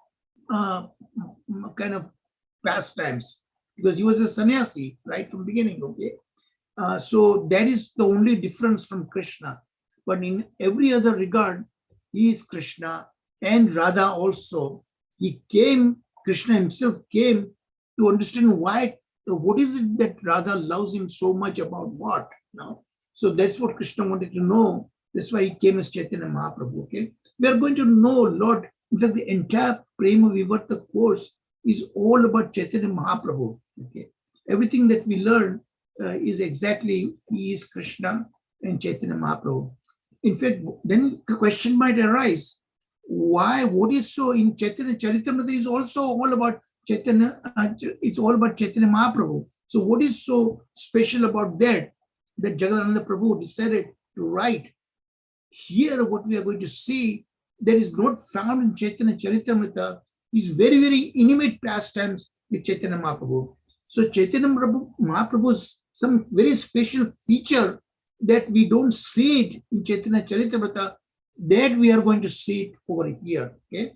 E: kind of pastimes. because he was a sannyasi right from beginning. Okay, so that is the only difference from Krishna. But in every other regard, he is Krishna and Radha also. He came, Krishna himself came to understand why, what is it that Radha loves him so much about what? Now, so that's what Krishna wanted to know. That's why he came as Chaitanya Mahaprabhu. Okay, we are going to know a lot. In fact, the entire Prema Vivarta course is all about Chaitanya Mahaprabhu. Okay, everything that we learn is exactly he is Krishna and Chaitanya Mahaprabhu. In fact, then the question might arise: why? What is so in Chaitanya Charitamrita is also all about Chaitanya? It's all about Chaitanya Mahaprabhu. So, what is so special about that Jagadananda Prabhu decided to write? Here, what we are going to see that is not found in Chaitanya Charitamrita is very, very intimate pastimes with Chaitanya Mahaprabhu. So Chaitanya Mahaprabhu's some very special feature that we don't see it in Chaitanya Charitamrita, that we are going to see it over here. Okay.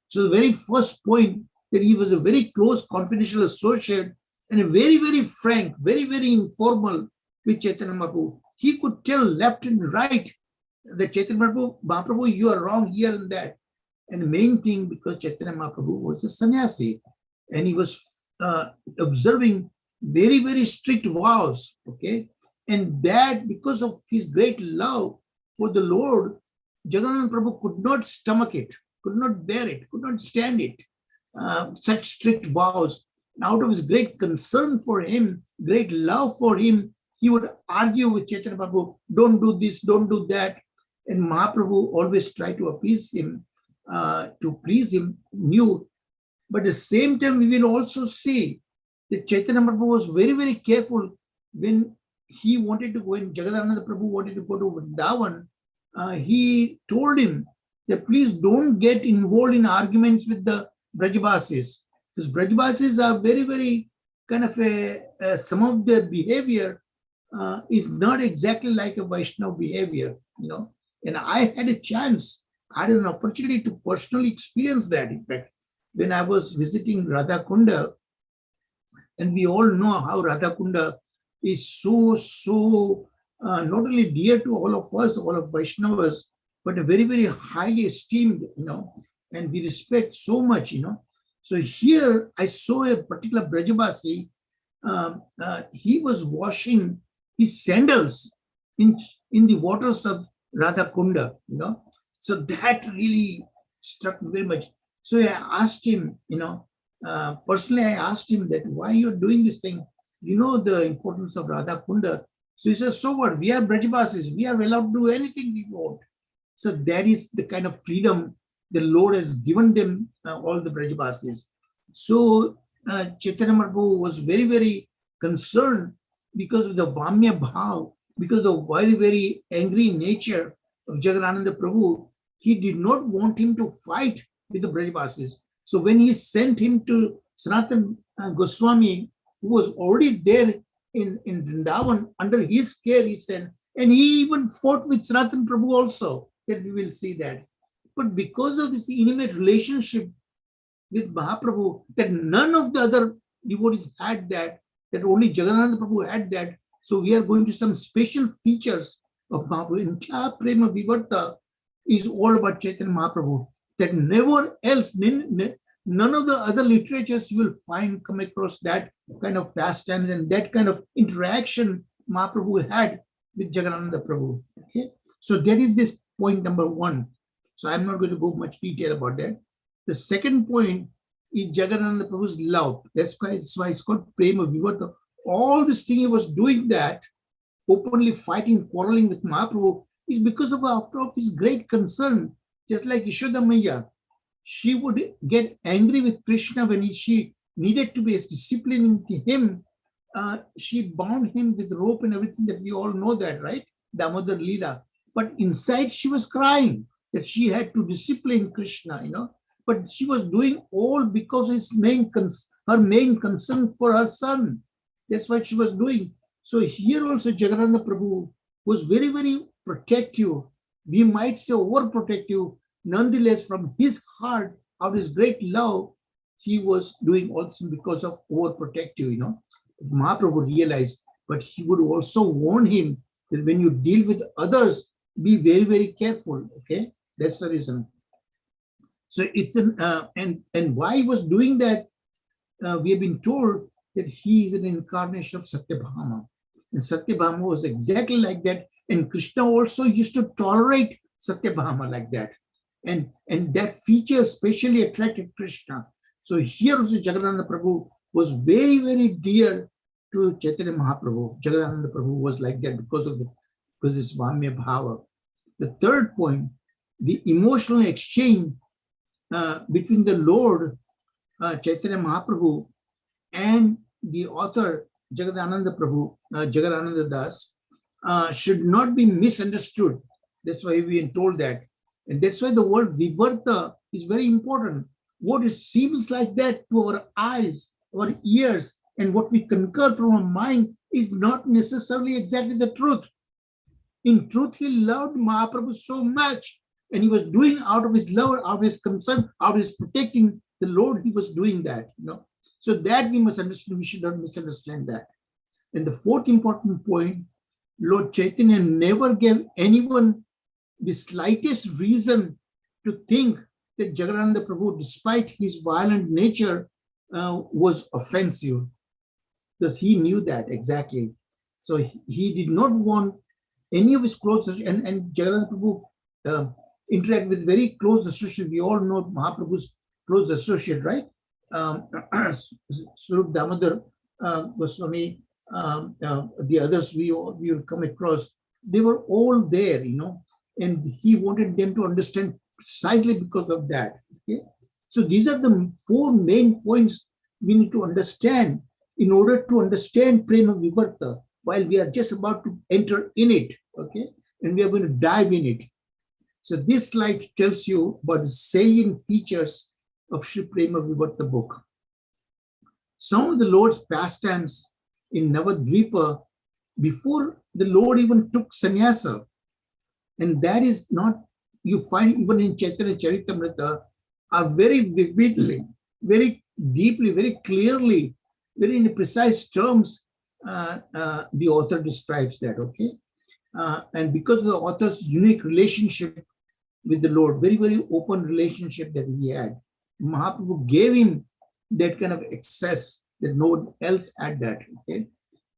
E: So the very first point, that he was a very close confidential associate and a very, very frank, very, very informal with Chaitanya Mahaprabhu. He could tell left and right that Chaitanya Mahaprabhu, you are wrong here and that. And the main thing, because Chaitanya Mahaprabhu was a sannyasi and he was observing very, very strict vows. Okay. And that because of his great love for the Lord, Jagannath Prabhu could not stomach it, could not bear it, could not stand it. Such strict vows. And out of his great concern for him, great love for him, he would argue with Chaitanya Prabhu, don't do this, don't do that. And Mahaprabhu always tried to appease him, to please him, knew. But at the same time, we will also see that Chaitanya Prabhu was very, very careful when he wanted to go, when Jagadananda Prabhu wanted to go to Vrindavan. He told him that please don't get involved in arguments with the Brajbasis, because Brajbasis are very, very kind of some of their behavior is not exactly like a Vaishnava behavior, you know. And I had a chance, I had an opportunity to personally experience that. In fact, when I was visiting Radha Kunda, and we all know how Radha Kunda is so not only dear to all of us, all of Vaishnavas, but a very, very highly esteemed, you know, and we respect so much, you know. So here I saw a particular Brajabasi, he was washing his sandals in the waters of Radha Kunda, you know. So that really struck me very much. So I asked him, you know, personally I asked him that why you're doing this thing, you know, the importance of Radha Kunda. So he says, so what, we are Brajbasis, we are allowed to do anything we want. So that is the kind of freedom the Lord has given them, all the Brajbasis. So Chaitanya Mahaprabhu was very, very concerned because of the Vamya Bhav, because of the very, very angry nature of Jagadananda Prabhu. He did not want him to fight with the Brajbasis. So when he sent him to Sanatana Goswami, who was already there in Vrindavan, under his care he sent, and he even fought with Sanatana Prabhu also, that we will see that. But because of this intimate relationship with Mahaprabhu, that none of the other devotees had that only Jagannatha Prabhu had that. So we are going to some special features of Mahaprabhu. Entire Prema Vivarta is all about Chaitanya Mahaprabhu. That never else, none of the other literatures you will find come across that kind of pastimes and that kind of interaction Mahaprabhu had with Jagannatha Prabhu. Okay, so that is this point number one. So I'm not going to go much detail about that. The second point is Jagannatha Prabhu's love. That's why it's called Prema Vivarta. All this thing he was doing, that openly fighting, quarreling with Mahaprabhu, is because of after all his great concern. Just like Yashoda Maya, she would get angry with Krishna when she needed to be as disciplining to him. She bound him with rope and everything, that we all know that, right? Damodar Leela. But inside she was crying that she had to discipline Krishna, you know. But she was doing all because his her main concern for her son. That's what she was doing. So here also Jagannatha Prabhu was very, very protective. We might say overprotective. Nonetheless, from his heart, out of his great love, he was doing also because of overprotective, Mahaprabhu realized, but he would also warn him that when you deal with others, be very, very careful. Okay, that's the reason. So it's and why he was doing that, we have been told that he is an incarnation of Satyabhama. And Satyabhama was exactly like that. And Krishna also used to tolerate Satyabhama like that. And that feature especially attracted Krishna. So here also Jagannatha Prabhu was very, very dear to Chaitanya Mahaprabhu. Jagannatha Prabhu was like that because of this Vamya Bhava. The third point, the emotional exchange between the Lord Chaitanya Mahaprabhu and the author Jagadananda Prabhu, Jagadananda Das, should not be misunderstood. That's why we are told that. And that's why the word Vivarta is very important. What it seems like that to our eyes, our ears, and what we concur from our mind is not necessarily exactly the truth. In truth, he loved Mahaprabhu so much, and he was doing out of his love, out of his concern, out of his protecting the Lord, he was doing that. So that we must understand, we should not misunderstand that. And the fourth important point, Lord Chaitanya never gave anyone the slightest reason to think that Jagannatha Prabhu, despite his violent nature, was offensive, because he knew that exactly. So he did not want any of his close, and Jagannatha Prabhu interact with very close associates. We all know Mahaprabhu's close associate, right? Swarup Damodar Goswami, the others we will come across, they were all there, and he wanted them to understand precisely because of that. Okay, so these are the four main points we need to understand in order to understand Prema Vivarta, while we are just about to enter in it. Okay, and we are going to dive in it. So this slide tells you about the salient features of Sri Prema Vivarta book. Some of the Lord's pastimes in Navadvipa before the Lord even took sannyasa, and that is not, you find even in Chaitanya Charitamrita, are very vividly, very deeply, very clearly, very in precise terms, the author describes that, okay? And because of the author's unique relationship with the Lord, very, very open relationship that he had, Mahaprabhu gave him that kind of access that no one else had that, okay?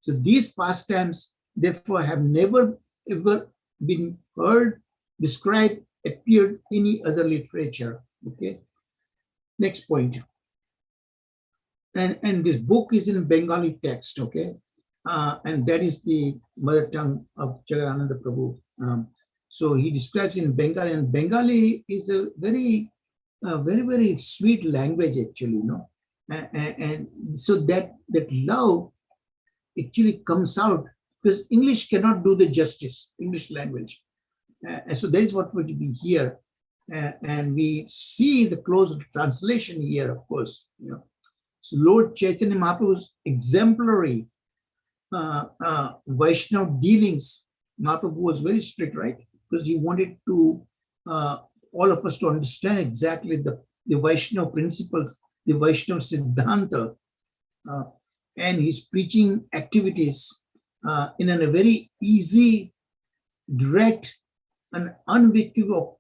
E: So these pastimes, therefore, have never ever been heard, described, appeared in any other literature, okay? Next point. And this book is in Bengali text, okay? And that is the mother tongue of Jagadananda Prabhu. So he describes in Bengali, and Bengali is a very, very sweet language, actually, and so that love actually comes out, because English cannot do the justice, English language. And so that is what will be here. And we see the close translation here, of course. So Lord Chaitanya Mahaprabhu's exemplary Vaishnava dealings, Mahaprabhu was very strict, right? Because he wanted to all of us to understand exactly the Vaishnava principles, the Vaishnava Siddhanta, and his preaching activities in a very easy, direct, and unequivocal.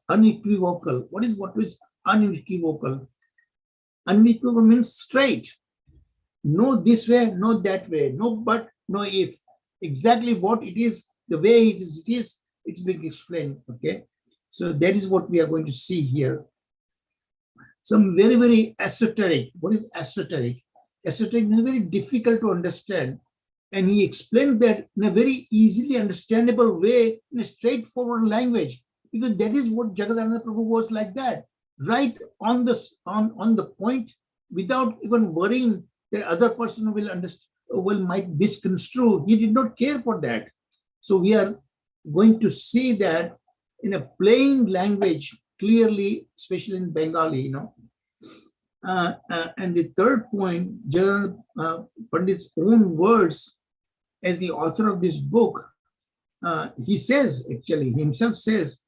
E: What is unequivocal? Unequivocal means straight. No this way, no that way, no but, no if. Exactly what it is, the way it is, it's being explained, okay? So that is what we are going to see here. Some very, very esoteric. What is esoteric? Esoteric is very difficult to understand. And he explained that in a very easily understandable way, in a straightforward language, because that is what Jagadananda Prabhu was like that, right on the point, without even worrying that other person will understand, might misconstrue. He did not care for that. So we are going to see that in a plain language, clearly, especially in Bengali, and the third point, Jagannath Pandit's own words as the author of this book, he says, actually, himself says,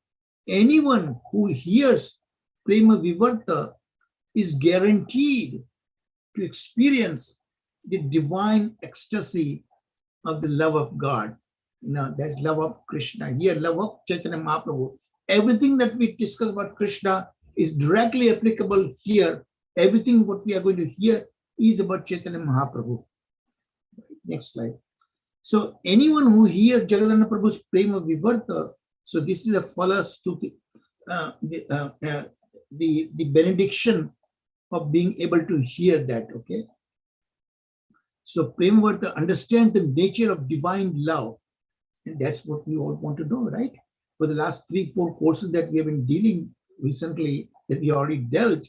E: anyone who hears Prema Vivarta is guaranteed to experience the divine ecstasy of the love of God. That's love of Krishna. Here, love of Chaitanya Mahaprabhu. Everything that we discuss about Krishna is directly applicable here. Everything what we are going to hear is about Chaitanya Mahaprabhu. Next slide. So anyone who hears Jagadana Prabhu's Prema Vivarta, so this is a Phala Stuti, the benediction of being able to hear that, okay? So Prema Vivarta understands the nature of divine love. And that's what we all want to know, right? For the last 3-4 courses that we have been dealing recently, that we already dealt,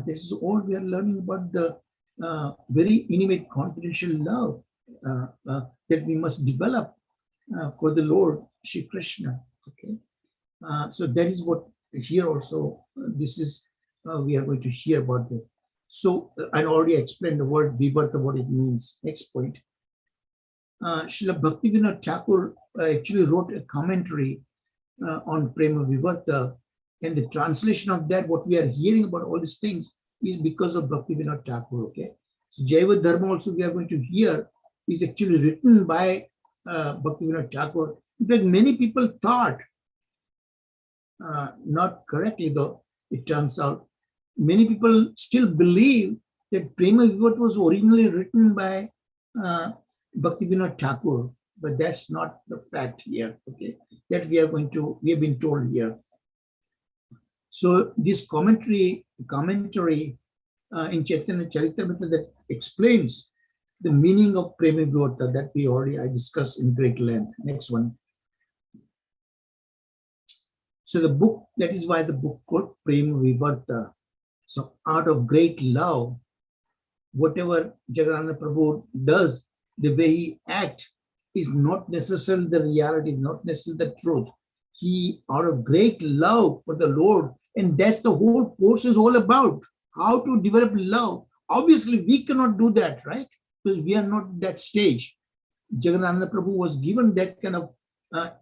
E: this is all we are learning about the very intimate confidential love that we must develop for the Lord Shri Krishna. Okay, so that is what here also this is we are going to hear about that. So I already explained the word Vivarta, what it means. Next point. Srila Bhaktivinoda Thakur actually wrote a commentary on Prema Vivarta, and the translation of that, what we are hearing about all these things, is because of Bhaktivinoda Thakur. Okay, so Jaiva Dharma also we are going to hear is actually written by Bhaktivinoda Thakur. In fact, many people thought, not correctly though, it turns out, many people still believe that Prema Vivarta was originally written by Bhaktivinoda Thakur, but that's not the fact here. Okay, that we have been told here. So this commentary in Chaitanya Charitamrita that explains the meaning of Prema Vivarta that I discussed in great length. Next one. So the book, that is why the book called Prema Vivarta. So out of great love, whatever Jagadana Prabhu does, the way he acts is not necessarily the reality, not necessarily the truth. He, out of great love for the Lord, and that's the whole course is all about, how to develop love. Obviously, we cannot do that, right? Because we are not at that stage. Jagannath Prabhu was given that kind of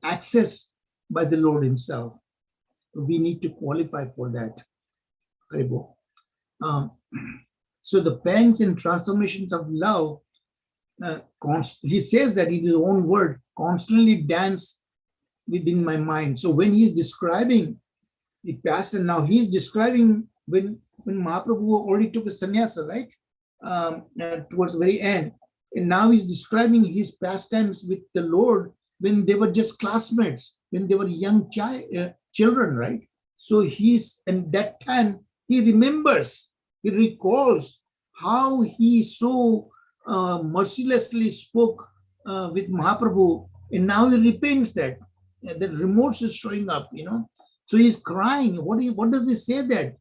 E: access by the Lord himself. We need to qualify for that. So the pangs and transformations of love, he says that in his own word, constantly dance within my mind. So when he's describing the past, and now he's describing when Mahaprabhu already took a sannyasa, right? Towards the very end. And now he's describing his pastimes with the Lord when they were just classmates, when they were young children, right? So and that time he remembers, he recalls how he so mercilessly spoke with Mahaprabhu, and now he repents that. The remorse is showing up, So he's crying. What does he say that?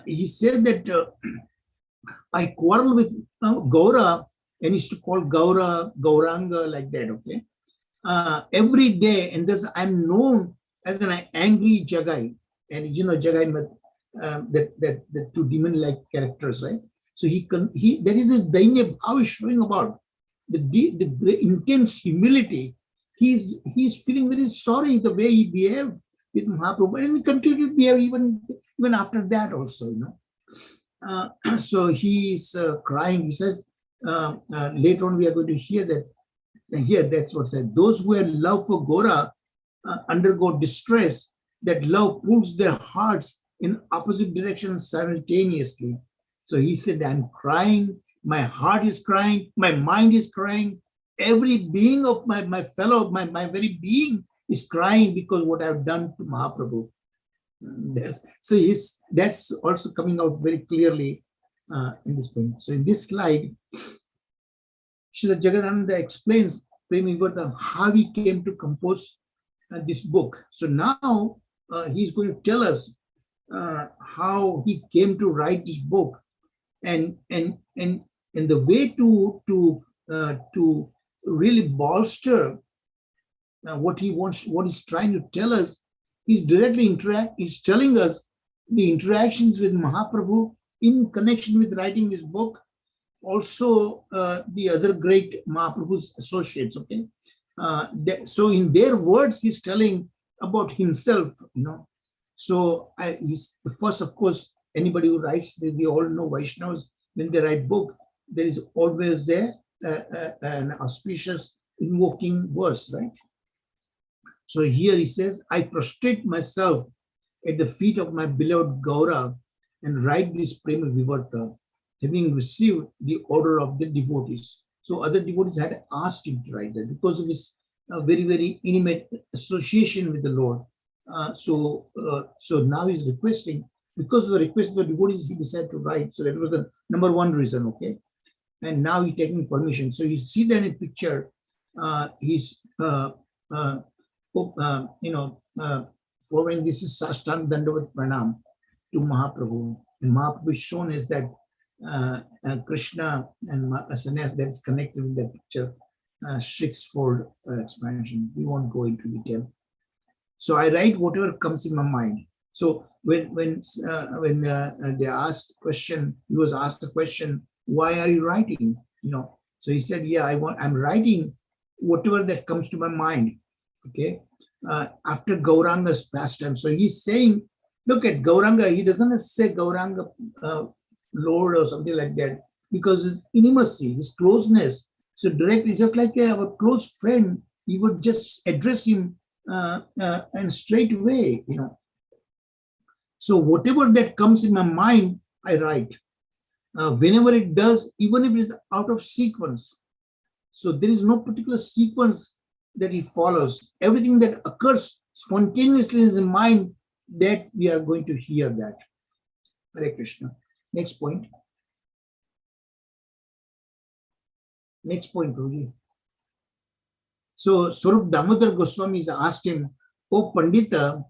E: He said that I quarrel with Gaura, and he used to call Gauranga like that, okay? Every day, and thus I'm known as an angry Jagai. And Jagai, the two demon-like characters, right? So that is his dainya, how he's showing about the intense humility. He's feeling very sorry the way he behaved with Mahaprabhu, and he continued to behave even after that also, So he's crying. He says, later on we are going to hear that. Here, that's what said. Those who have love for Gaura undergo distress. That love pulls their hearts in opposite directions simultaneously. So he said, I'm crying. My heart is crying. My mind is crying. Every being of my very being is crying because what I've done to Mahaprabhu. That's also coming out very clearly in this point. So in this slide, Srila Jagadananda explains Prema Vivarta, how he came to compose this book. So now he's going to tell us how he came to write this book, and the way to really bolster what he's trying to tell us. He's telling us the interactions with Mahaprabhu in connection with writing this book. Also, the other great Mahaprabhu's associates, okay? So in their words, he's telling about himself, So he's the first, of course, anybody who writes, we all know Vaishnavas, when they write book, there is always there an auspicious invoking verse, right? So here he says, I prostrate myself at the feet of my beloved Gaura and write this Prema Vivarta, having received the order of the devotees. So other devotees had asked him to write that because of his very, very intimate association with the Lord. So now he's requesting, because of the request of the devotees, he decided to write. So that was the number one reason, okay? And now he's taking permission. So you see that in a picture, he's, following this is Sashtang Dandavat Pranam to Mahaprabhu. And Mahaprabhu is shown as that Krishna and sannyas that is connected with that picture, sixfold expansion. We won't go into detail. So I write whatever comes in my mind. So when they asked question, he was asked the question, why are you writing? So he said, yeah, I'm writing whatever that comes to my mind. Okay. After Gauranga's pastime. So he's saying, look at Gauranga, he doesn't say Gauranga Lord or something like that, because his intimacy, his closeness. So directly, just like our close friend, he would just address him and straight away, So whatever that comes in my mind, I write. Whenever it does, even if it is out of sequence. So there is no particular sequence that he follows. Everything that occurs spontaneously in his mind, that we are going to hear that. Hare Krishna. Next point. Next point, Guruji. So Swarup Damodar Goswami is asked him, "Oh Pandita,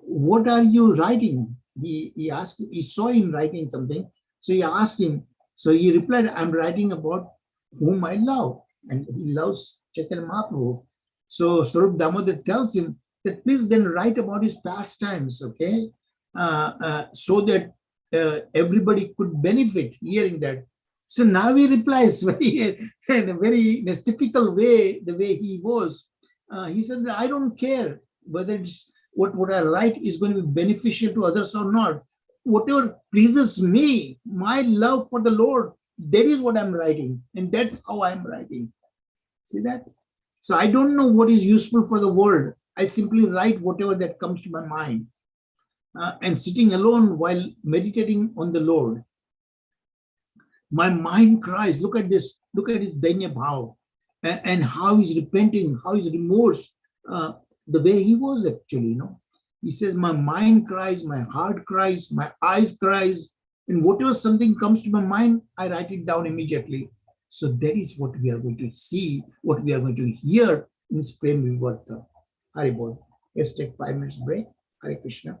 E: what are you writing?" He asked, he saw him writing something. So he asked him, so he replied, "I'm writing about whom I love." And he loves Chaitanya Mahaprabhu. So Swarup Damodar tells him that please then write about his pastimes, okay? So that everybody could benefit hearing that. So now he replies in a typical way, the way he was. He said that I don't care whether it's what I write is going to be beneficial to others or not. Whatever pleases me, my love for the Lord, that is what I'm writing. And that's how I'm writing. See that? So I don't know what is useful for the world. I simply write whatever that comes to my mind. And sitting alone while meditating on the Lord, my mind cries, look at this, look at his Dainya Bhav, and how he's repenting, how he's remorse, the way he was actually, He says, my mind cries, my heart cries, my eyes cries, and whatever something comes to my mind, I write it down immediately. So that is what we are going to see, what we are going to hear in Prema Vivarta. Hari Bol. Let's take 5 minutes break. Hare Krishna.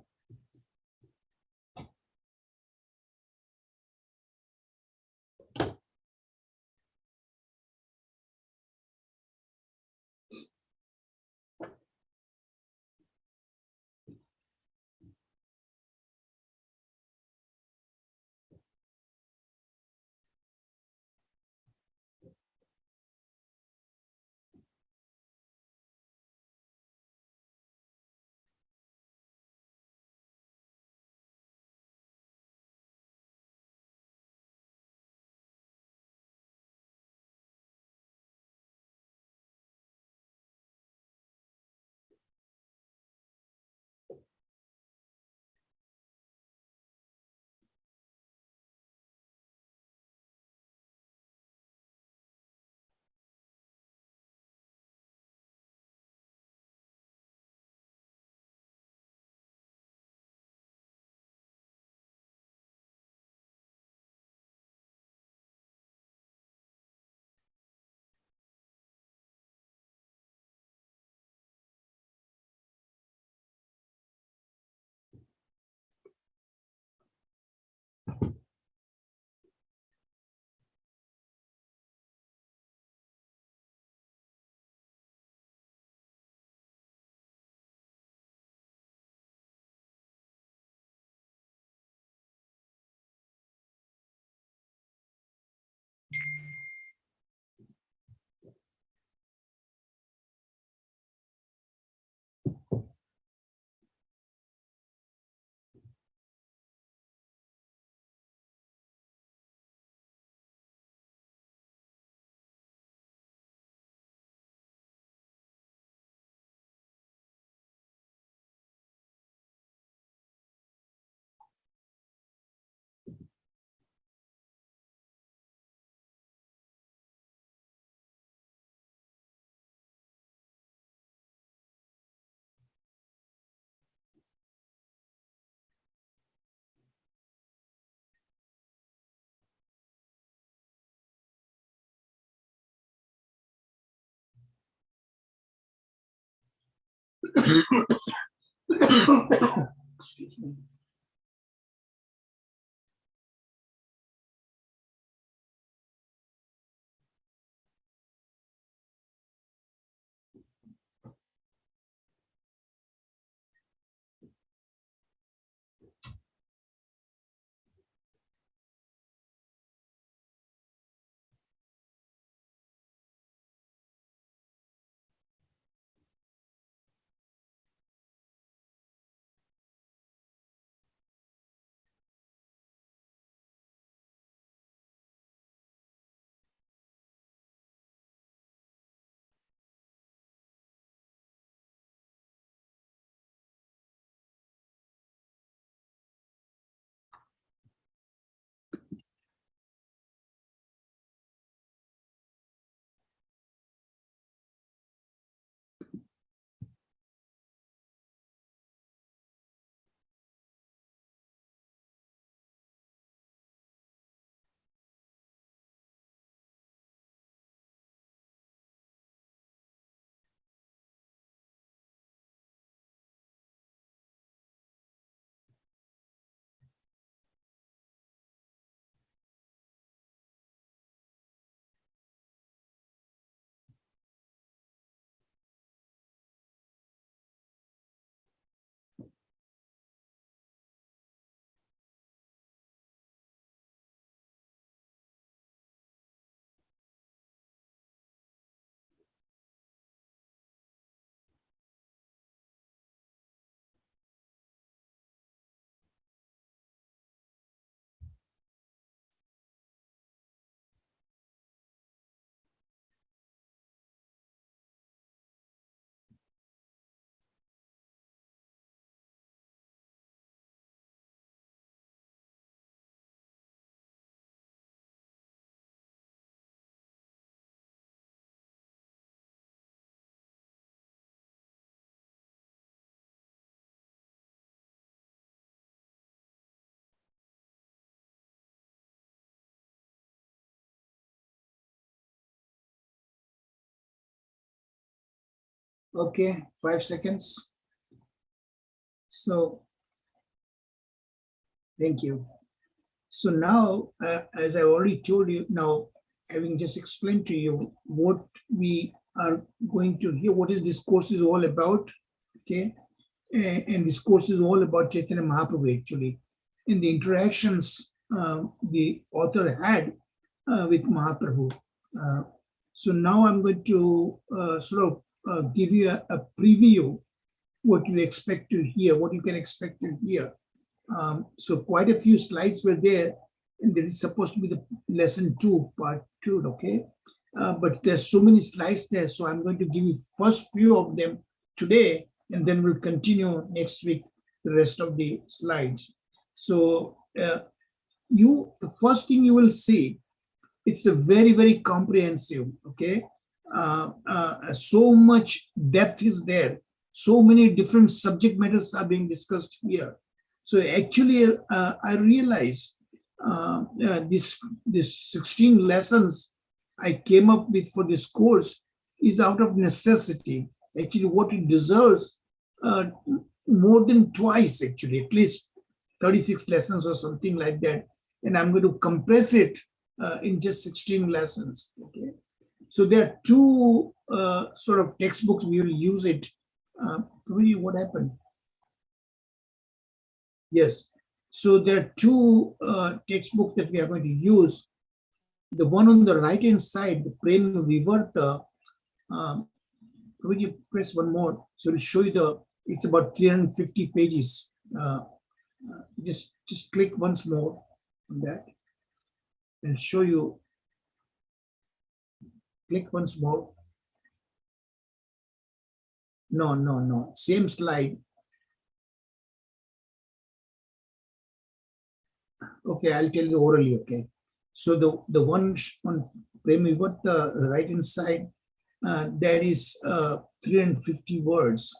E: Excuse me. Okay, 5 seconds. So, thank you. So now, as I already told you, now having just explained to you what we are going to hear, what is this course is all about, okay? And this course is all about Chaitanya Mahaprabhu actually, and the interactions the author had with Mahaprabhu. So now I'm going to sort of give you a preview what you expect to hear, what you can expect to hear. So quite a few slides were there, and there is supposed to be the lesson 2, part 2, okay? But there's so many slides there, so I'm going to give you first few of them today, and then we'll continue next week, the rest of the slides. So the first thing you will see, it's a very, very comprehensive, okay? So much depth is there. So many different subject matters are being discussed here. So actually, I realized this 16 lessons I came up with for this course is out of necessity. Actually, what it deserves more than twice, actually, at least 36 lessons or something like that. And I'm going to compress it in just 16 lessons. Okay. So there are two sort of textbooks we will use it. What happened? Yes. So there are two textbooks that we are going to use. The one on the right hand side, the Prema Vivarta. Will you press one more? So it'll show you it's about 350 pages. Just click once more on that and show you. Click once more. No. Same slide. Okay, I'll tell you orally, okay. So the one on Prema Vivarta, the right hand side, that is 350 words.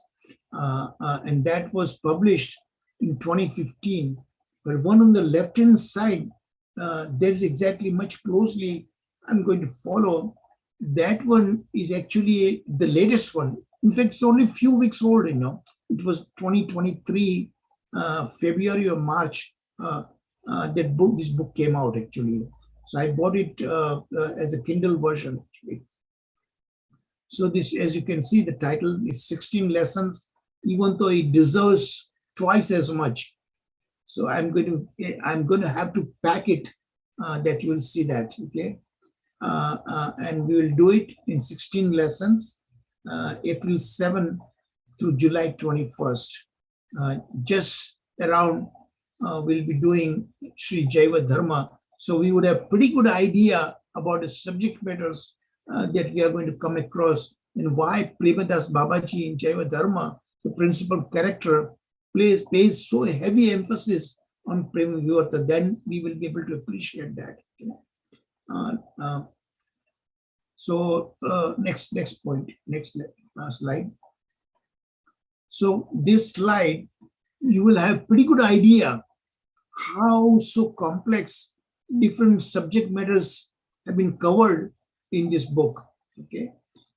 E: And that was published in 2015. But one on the left hand side, there's exactly much closely I'm going to follow. That one is actually the latest one, In fact, it's only a few weeks old, It was 2023, February or March, this book came out actually. So I bought it as a Kindle version actually. So this, as you can see, the title is 16 lessons, even though it deserves twice as much. So I'm going to have to pack it that you will see that, okay? And we will do it in 16 lessons, April 7 through July 21st. Just around, we'll be doing Sri Jaiva Dharma. So we would have pretty good idea about the subject matters that we are going to come across, and why Premadas Babaji in Jaiva Dharma, the principal character, pays so heavy emphasis on Prema Vivarta. Then we will be able to appreciate that. So next point, next slide. So this slide, you will have pretty good idea how so complex different subject matters have been covered in this book. Okay,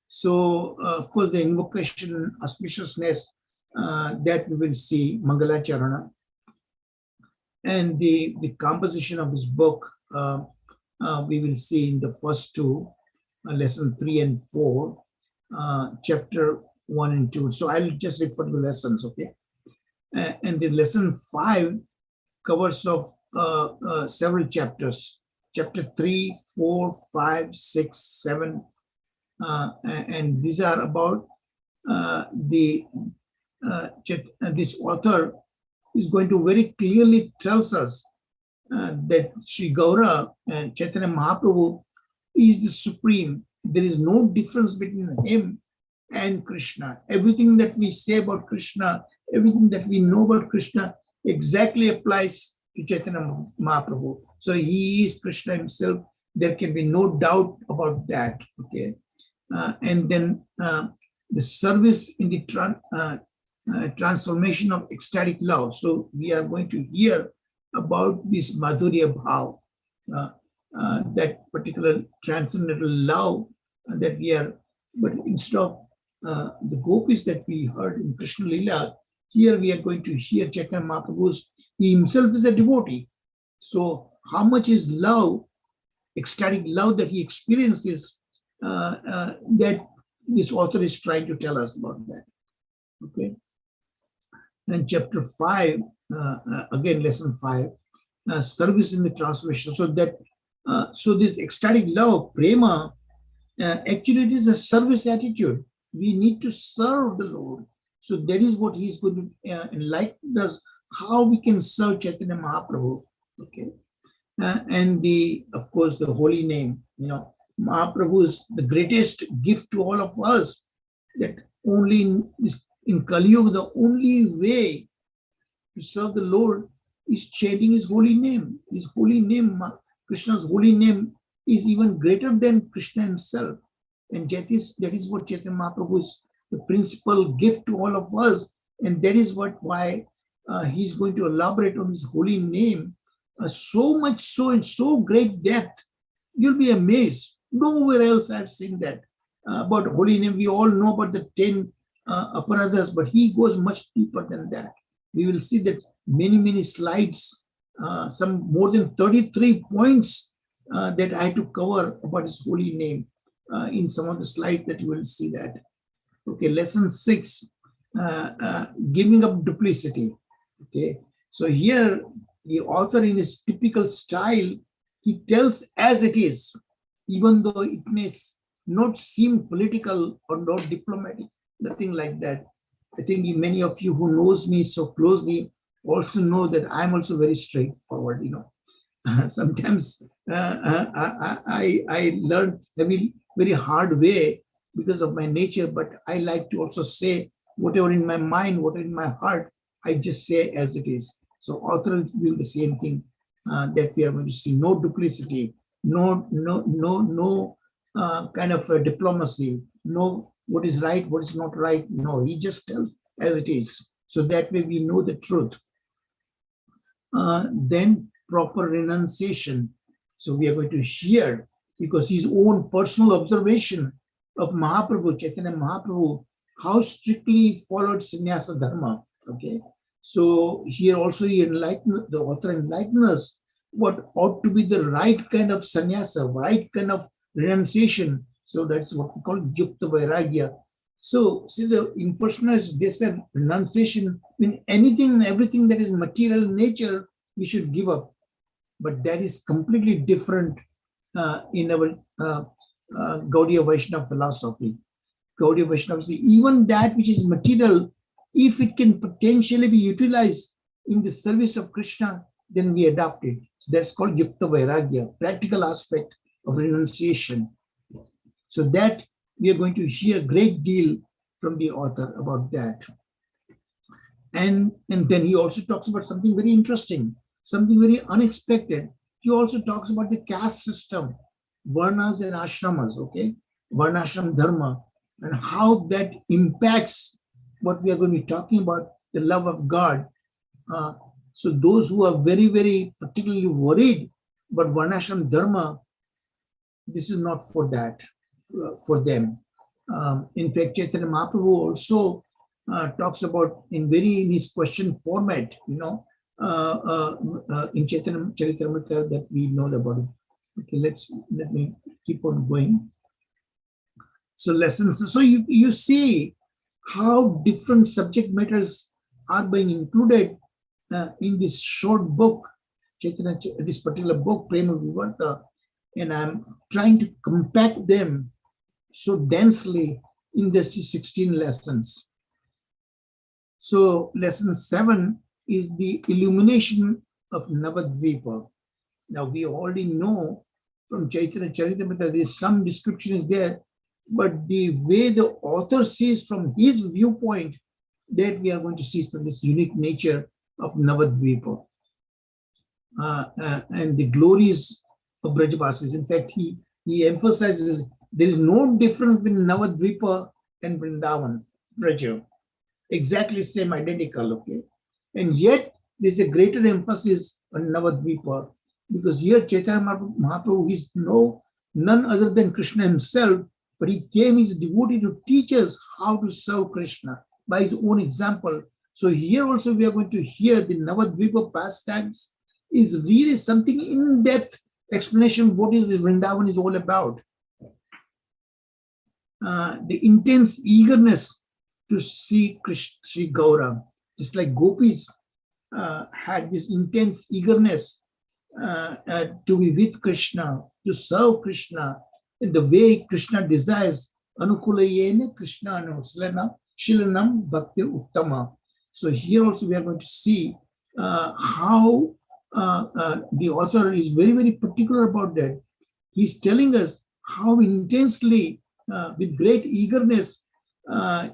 E: so of course the invocation, auspiciousness, that we will see, Mangalacharana, and the composition of this book we will see in the first two, lesson 3 and 4, chapter 1 and 2. So I'll just refer to the lessons, okay? And the lesson 5 covers of several chapters, chapter 3, 4, 5, 6, 7, and these are about this author is going to very clearly tells us that Sri Gaura and Chaitanya Mahaprabhu is the supreme. There is no difference between him and Krishna. Everything that we say about Krishna, everything that we know about Krishna exactly applies to Chaitanya Mahaprabhu. So he is Krishna himself. There can be no doubt about that. Okay, and then the service in the transformation of ecstatic love. So we are going to hear about this Madhurya Bhav, that particular transcendental love that we are, but instead of the gopis that we heard in Krishna Lila, here we are going to hear Chaitanya Mahaprabhu's, he himself is a devotee. So how much is love, ecstatic love that he experiences, that this author is trying to tell us about that. Okay. And chapter 5, again, lesson 5, service in the transformation. So that, so this ecstatic love, prema, actually it is a service attitude. We need to serve the Lord. So that is what he is going to enlighten us, how we can serve Chaitanya Mahaprabhu. Okay, and of course the holy name. Mahaprabhu is the greatest gift to all of us. That only in Kali Yuga, the only way to serve the Lord is chanting his holy name. His holy name, Krishna's holy name, is even greater than Krishna himself. And that is what Chaitanya Mahaprabhu is, the principal gift to all of us. And that is why he's going to elaborate on his holy name so much so in so great depth. You'll be amazed. Nowhere else I've seen that. About holy name, we all know about the 10 aparadhas, but he goes much deeper than that. We will see that many slides, some more than 33 points that I had to cover about his holy name in some of the slides that you will see that. Okay, lesson 6, giving up duplicity. Okay, so here the author in his typical style, he tells as it is, even though it may not seem political or not diplomatic, nothing like that. I think many of you who knows me so closely also know that I'm also very straightforward. Sometimes I learned very hard way because of my nature, but I like to also say whatever in my mind, whatever in my heart, I just say as it is. So author is doing the same thing that we are going to see. No duplicity, no kind of a diplomacy, no what is right, what is not right. No, he just tells as it is. So that way we know the truth. Then proper renunciation. So we are going to hear, because his own personal observation of Mahaprabhu, Chaitanya Mahaprabhu, how strictly followed sannyasa dharma. Okay, so here also the author enlightened us what ought to be the right kind of sannyasa, right kind of renunciation. So that's what we call yukta vairagya. So see, the impersonalists, they said renunciation means anything and everything that is material in nature we should give up. But that is completely different in our Gaudiya Vaishnava philosophy. Gaudiya Vaishnava say even that which is material, if it can potentially be utilized in the service of Krishna, then we adopt it. So that's called Yukta Vairagya, practical aspect of renunciation. So that we are going to hear a great deal from the author about that. And then he also talks about something very interesting, something very unexpected. He also talks about the caste system, varnas and ashramas, okay? Varnashram dharma, and how that impacts what we are going to be talking about, the love of God. So those who are very, very particularly worried about varnashram dharma, this is not for that, for them. In fact, Chaitanya Mahaprabhu also talks about in his question format, in Chaitanya Charitamrita that we know about it. Okay, let me keep on going. So lessons. So you see how different subject matters are being included in this short book, this particular book, Prema Vivarta, and I'm trying to compact them so densely in these 16 lessons. So lesson 7 is the illumination of Navadvipa. Now we already know from Chaitanya Charitamrita, there's some description is there, but the way the author sees from his viewpoint, that we are going to see this unique nature of Navadvipa and the glories of Brajavasis. In fact, he emphasizes there is no difference between Navadvipa and Vrindavan, Braja. Exactly same, identical, okay? And yet, there's a greater emphasis on Navadvipa because here Chaitanya Mahaprabhu is none other than Krishna himself, but he came as a devotee to teach us how to serve Krishna by his own example. So here also we are going to hear the Navadvipa pastimes is really something in-depth explanation of what is the Vrindavan is all about. The intense eagerness to see Krishna, Sri Gaura, just like gopis had this intense eagerness to be with Krishna, to serve Krishna in the way Krishna desires. Anukulayena Krishna Anusilana Shilanam Bhakti Uttama. So here also we are going to see how the author is very, very particular about that. He's telling us how intensely, with great eagerness,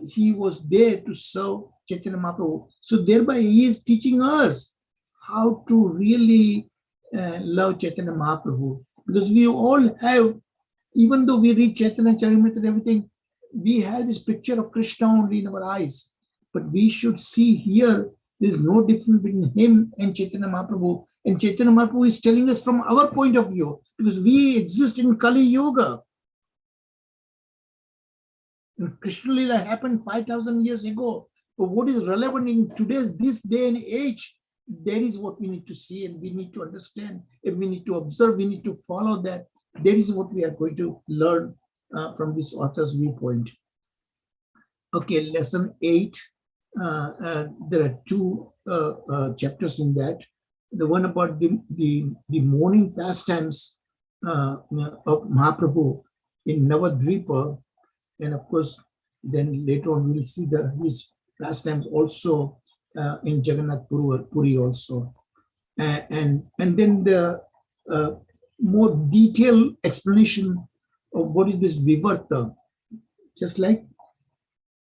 E: he was there to serve Chaitanya Mahaprabhu. So thereby he is teaching us how to really love Chaitanya Mahaprabhu. Because we all have, even though we read Chaitanya Charitamrita and everything, we have this picture of Krishna only in our eyes. But we should see here, there is no difference between him and Chaitanya Mahaprabhu. And Chaitanya Mahaprabhu is telling us from our point of view, because we exist in Kali Yoga. And Krishna Lila happened 5,000 years ago. But what is relevant in this day and age, that is what we need to see and we need to understand. And we need to observe, we need to follow that. That is what we are going to learn from this author's viewpoint. Okay, lesson 8. There are 2 chapters in that. The one about the morning pastimes of Mahaprabhu in Navadvipa, and of course, then later on we will see his pastimes also in Jagannath Puri also, and then the more detailed explanation of what is this Vivarta, just like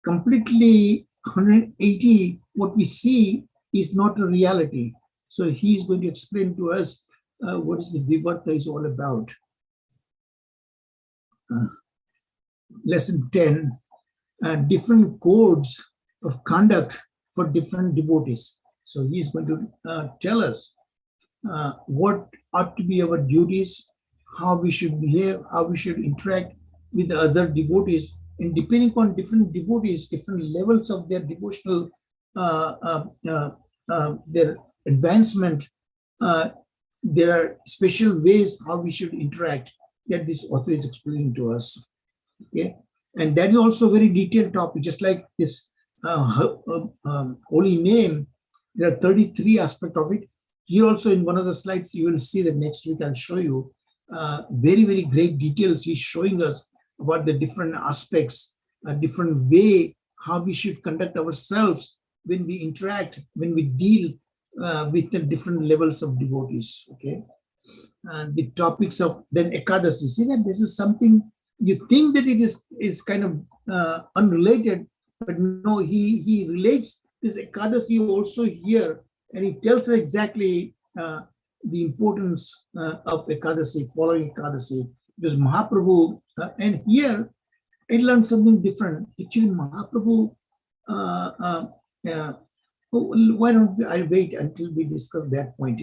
E: completely 180, what we see is not a reality. So he is going to explain to us what is the Vivarta is all about. Lesson 10, different codes of conduct for different devotees. So he is going to tell us what ought to be our duties, how we should behave, how we should interact with the other devotees And depending on different devotees, different levels of their devotional, their advancement, there are special ways how we should interact that this author is explaining to us. Okay, and that is also a very detailed topic, just like this holy name. There are 33 aspects of it. Here also in one of the slides, you will see that next week I'll show you very, very great details. He's showing us about the different aspects, a different way how we should conduct ourselves when we interact, when we deal with the different levels of devotees. Okay, the topics of then Ekadasi. See that this is something you think that it is kind of unrelated, but no, he relates this Ekadasi also here, and he tells us exactly the importance of Ekadasi, following Ekadasi, because Mahaprabhu, and here I learned something different. Actually, Mahaprabhu, why don't I wait until we discuss that point?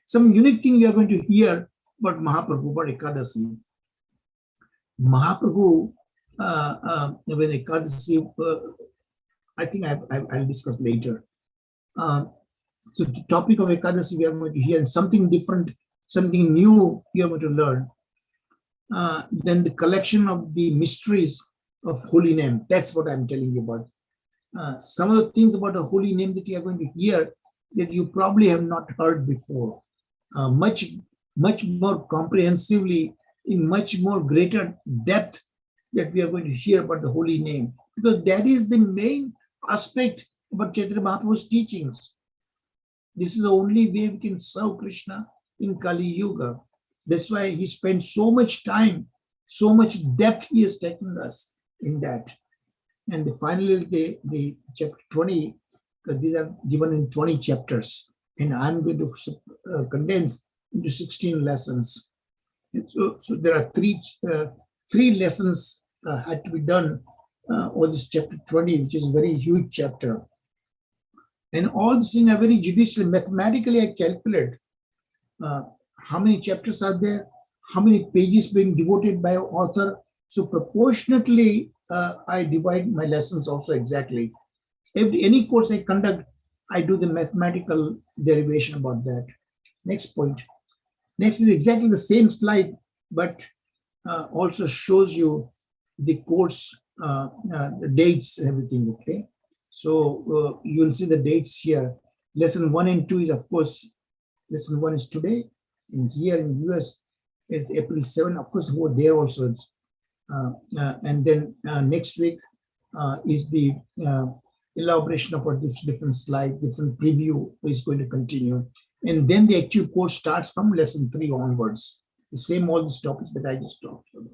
E: Some unique thing you are going to hear about Mahaprabhu, about Ekadasi. Mahaprabhu, when Ekadasi, I think I'll discuss later. So the topic of Ekadasi, we are going to hear something different, something new you are going to learn. Then the collection of the mysteries of holy name. That's what I'm telling you about. Some of the things about the holy name that you are going to hear that you probably have not heard before. Much more comprehensively, in much more greater depth that we are going to hear about the holy name. Because that is the main aspect about Chaitanya Mahaprabhu's teachings. This is the only way we can serve Krishna in Kali Yuga. That's why he spent so much time, so much depth he has taken us in that. And finally, the chapter 20, these are given in 20 chapters. And I'm going to condense into 16 lessons. And so there are three lessons had to be done on this chapter 20, which is a very huge chapter. And all these things are very judicially, mathematically, I calculate how many chapters are there, how many pages being devoted by an author. So proportionately, I divide my lessons also exactly. Any course I conduct, I do the mathematical derivation about that. Next point. Next is exactly the same slide, but also shows you the course, the dates and everything, okay? So you'll see the dates here. Lesson 1 and 2 is, of course, lesson 1 is today. And here in US, it's April 7. Of course, over there also. It's, and then next week is the elaboration of a different slide, different preview is going to continue. And then the actual course starts from lesson 3 onwards. The same all these topics that I just talked about.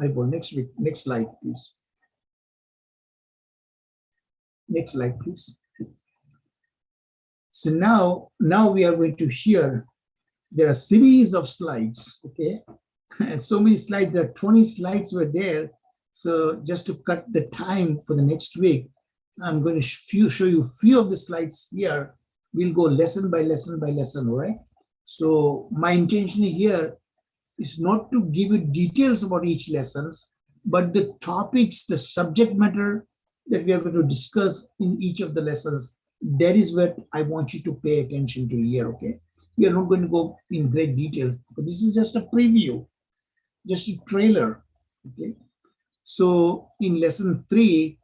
E: I will next week. Next slide, please. Next slide, please. So now we are going to hear, there are series of slides, okay? And so many slides, there are 20 slides were there. So just to cut the time for the next week, I'm going to show you a few of the slides here. We'll go lesson by lesson by lesson, all right? So my intention here is not to give you details about each lessons, but the topics, the subject matter that we are going to discuss in each of the lessons. That is what I want you to pay attention to here, okay? We are not going to go in great details, but this is just a preview, just a trailer, okay? So in lesson 3,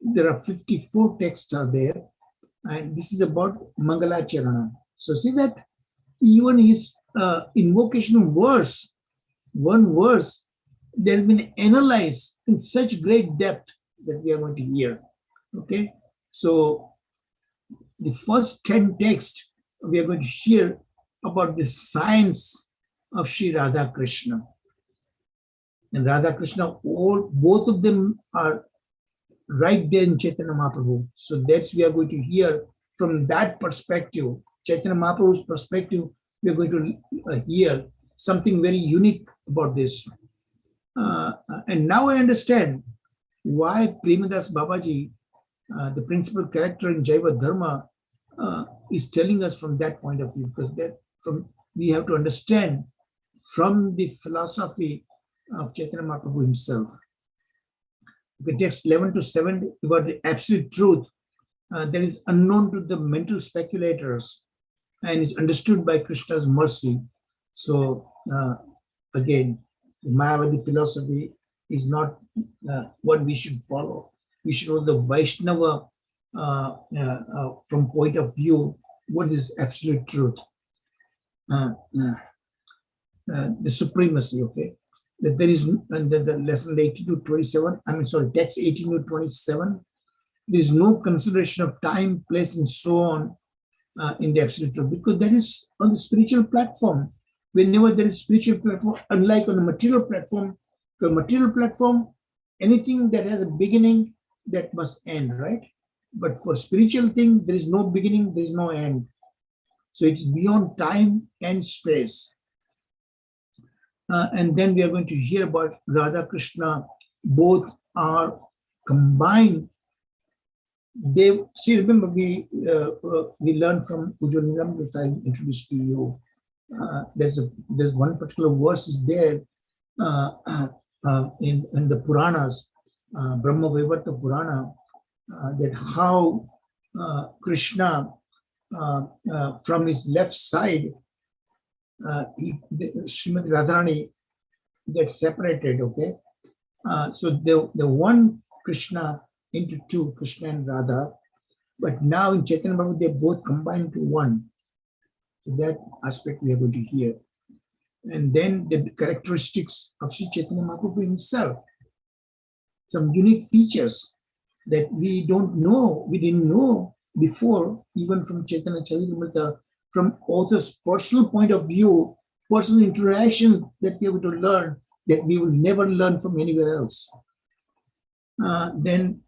E: there are 54 texts are there, and this is about Mangalacharana. So see that even his invocation verse, one verse, that has been analyzed in such great depth that we are going to hear, okay? So the first 10 texts, we are going to hear about the science of Sri Radha Krishna. And Radha Krishna, both of them are right there in Chaitanya Mahaprabhu. So that's we are going to hear from that perspective, Chaitanya Mahaprabhu's perspective. We are going to hear something very unique about this. And now I understand why Premadas Babaji, the principal character in Jaiva Dharma, is telling us from that point of view, because we have to understand from the philosophy of Chaitanya Mahaprabhu himself. Okay, text 11 to 7 about the absolute truth that is unknown to the mental speculators and is understood by Krishna's mercy. So again, the Mayavadi philosophy is not what we should follow. We should follow the Vaishnava from point of view, what is absolute truth, the supremacy, okay? That there is, and the lesson 18 to 27, text 18 to 27, there is no consideration of time, place, and so on in the absolute truth, because that is on the spiritual platform. Whenever there is spiritual platform, unlike on the material platform, anything that has a beginning, that must end, right? But for spiritual thing, there is no beginning, there is no end. So it's beyond time and space. And then we are going to hear about Radha Krishna. Both are combined. They see. Remember, we learned from Ujjwalinam, which I introduced to you. There's one particular verse is there in the Puranas, Prema Vivarta Purana, that how Krishna from his left side, Srimati Radharani gets separated. Okay, so the one Krishna into two, Krishna and Radha, but now in Chaitanya Mahaprabhu they both combined to one. So that aspect we are going to hear. And then the characteristics of Sri Chaitanya Mahaprabhu himself, some unique features that we didn't know before, even from Chaitanya Charitamrita, from author's personal point of view, personal interaction that we are going to learn, that we will never learn from anywhere else. Then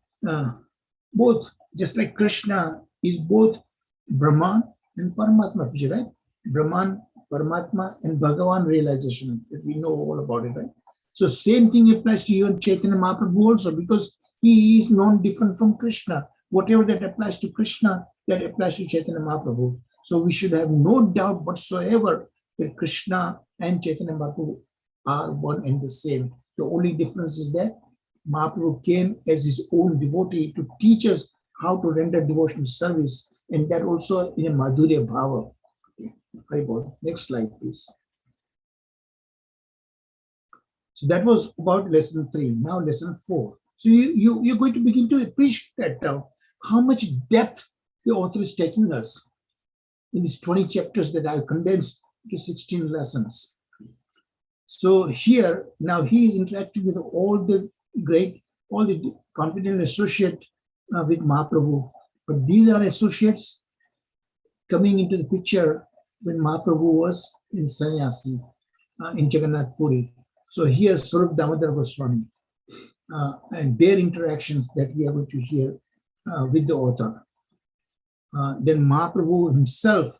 E: both, just like Krishna is both Brahman and Paramatma, right? Brahman, Paramatma, and Bhagavan realization, that we know all about it, right? So same thing applies to you and Chaitanya Mahaprabhu also, because he is non-different from Krishna. Whatever that applies to Krishna, that applies to Chaitanya Mahaprabhu. So we should have no doubt whatsoever that Krishna and Chaitanya Mahaprabhu are one and the same. The only difference is that Mahaprabhu came as his own devotee to teach us how to render devotional service, and that also in a Madhurya Bhava. Okay. Next slide, please. So that was about lesson 3. Now lesson 4. So you're going to begin to appreciate that how much depth the author is taking us in these 20 chapters that I've condensed to 16 lessons. So here, now he is interacting with all the confident associate with Mahaprabhu. But these are associates coming into the picture when Mahaprabhu was in sannyasi in Jagannath Puri. So here, Swarup Damodar Goswami and their interactions that we are going to hear with the author. Then Mahaprabhu himself,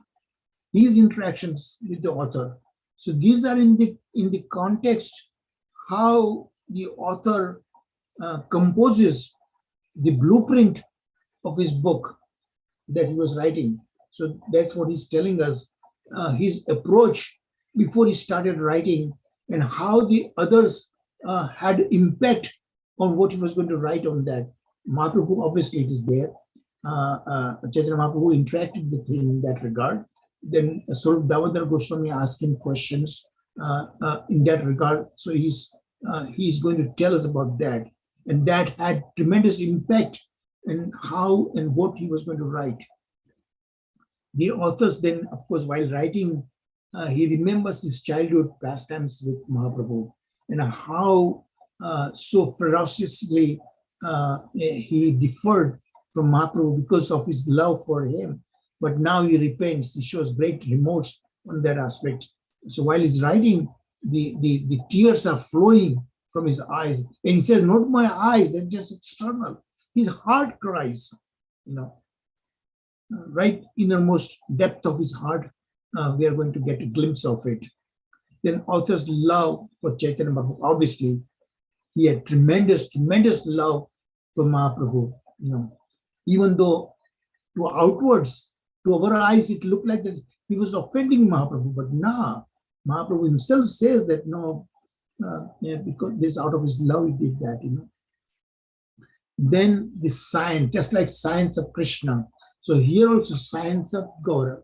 E: his interactions with the author. So these are in the context how the author composes the blueprint of his book that he was writing. So that's what he's telling us, his approach before he started writing, and how the others had impact on what he was going to write on that. Mahaprabhu, obviously it is there. Chaitanya Mahaprabhu interacted with him in that regard. Then Swarup Damodar Goswami asked him questions in that regard. So he's going to tell us about that. And that had tremendous impact in how and what he was going to write. The authors then, of course, while writing, he remembers his childhood pastimes with Mahaprabhu and how so ferociously he differed from Mahaprabhu because of his love for him. But now he repents, he shows great remorse on that aspect. So while he's writing, the tears are flowing from his eyes. And he says, not my eyes, they're just external. His heart cries, right innermost depth of his heart. We are going to get a glimpse of it. Then author's love for Chaitanya Mahaprabhu. Obviously, he had tremendous love for Mahaprabhu. Even though to outwards, to our eyes, it looked like that he was offending Mahaprabhu. But now, Mahaprabhu himself says that no, because this out of his love he did that. then the science, just like science of Krishna. So here also science of Gaura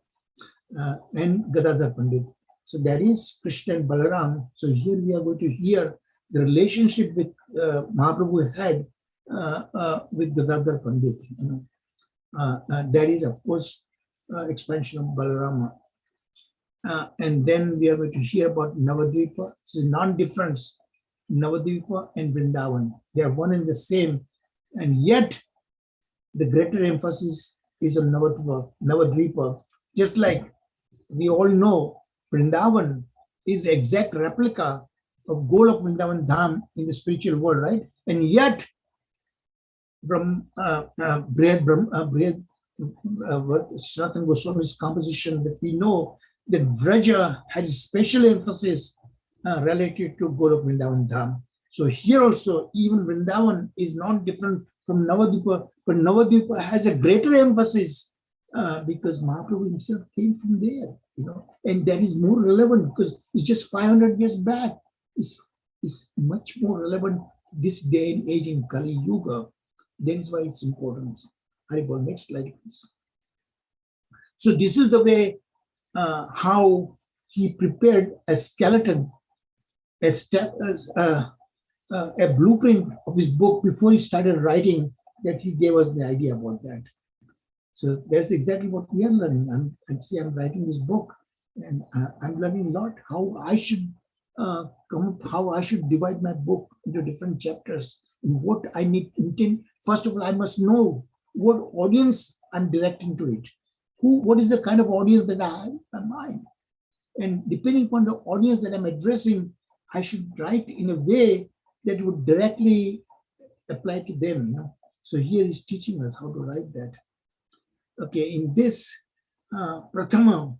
E: and Gadadhar Pandit. So that is Krishna and Balaram. So here we are going to hear the relationship with Mahaprabhu had with Gadadhar Pandit. That is, of course, expansion of Balarama. And then we are going to hear about Navadvipa. So non-difference, Navadvipa and Vrindavan. They are one and the same. And yet, the greater emphasis is on Navadvipa. Just like we all know, Vrindavan is the exact replica of Golok Vrindavan Dham in the spiritual world, right? And yet, from Sanatana Goswami's composition, that we know that Vraja has special emphasis related to Golok Vrindavan Dham. So here also, even Vrindavan is not different from Navadvipa, but Navadvipa has a greater emphasis because Mahaprabhu himself came from there, and that is more relevant because it's just 500 years back. It's much more relevant this day and age in Kali Yuga. That is why it's important. Haribol, next slide, please. So this is the way how he prepared a skeleton, a blueprint of his book before he started writing, that he gave us the idea about that. So that's exactly what we are learning. I'm writing this book, and I'm learning a lot how I should how I should divide my book into different chapters and what I need to intend. First of all, I must know what audience I'm directing to it. What is the kind of audience that I have in mind? And depending upon the audience that I'm addressing, I should write in a way that would directly apply to them. So here he's teaching us how to write that. Okay, in this Prathama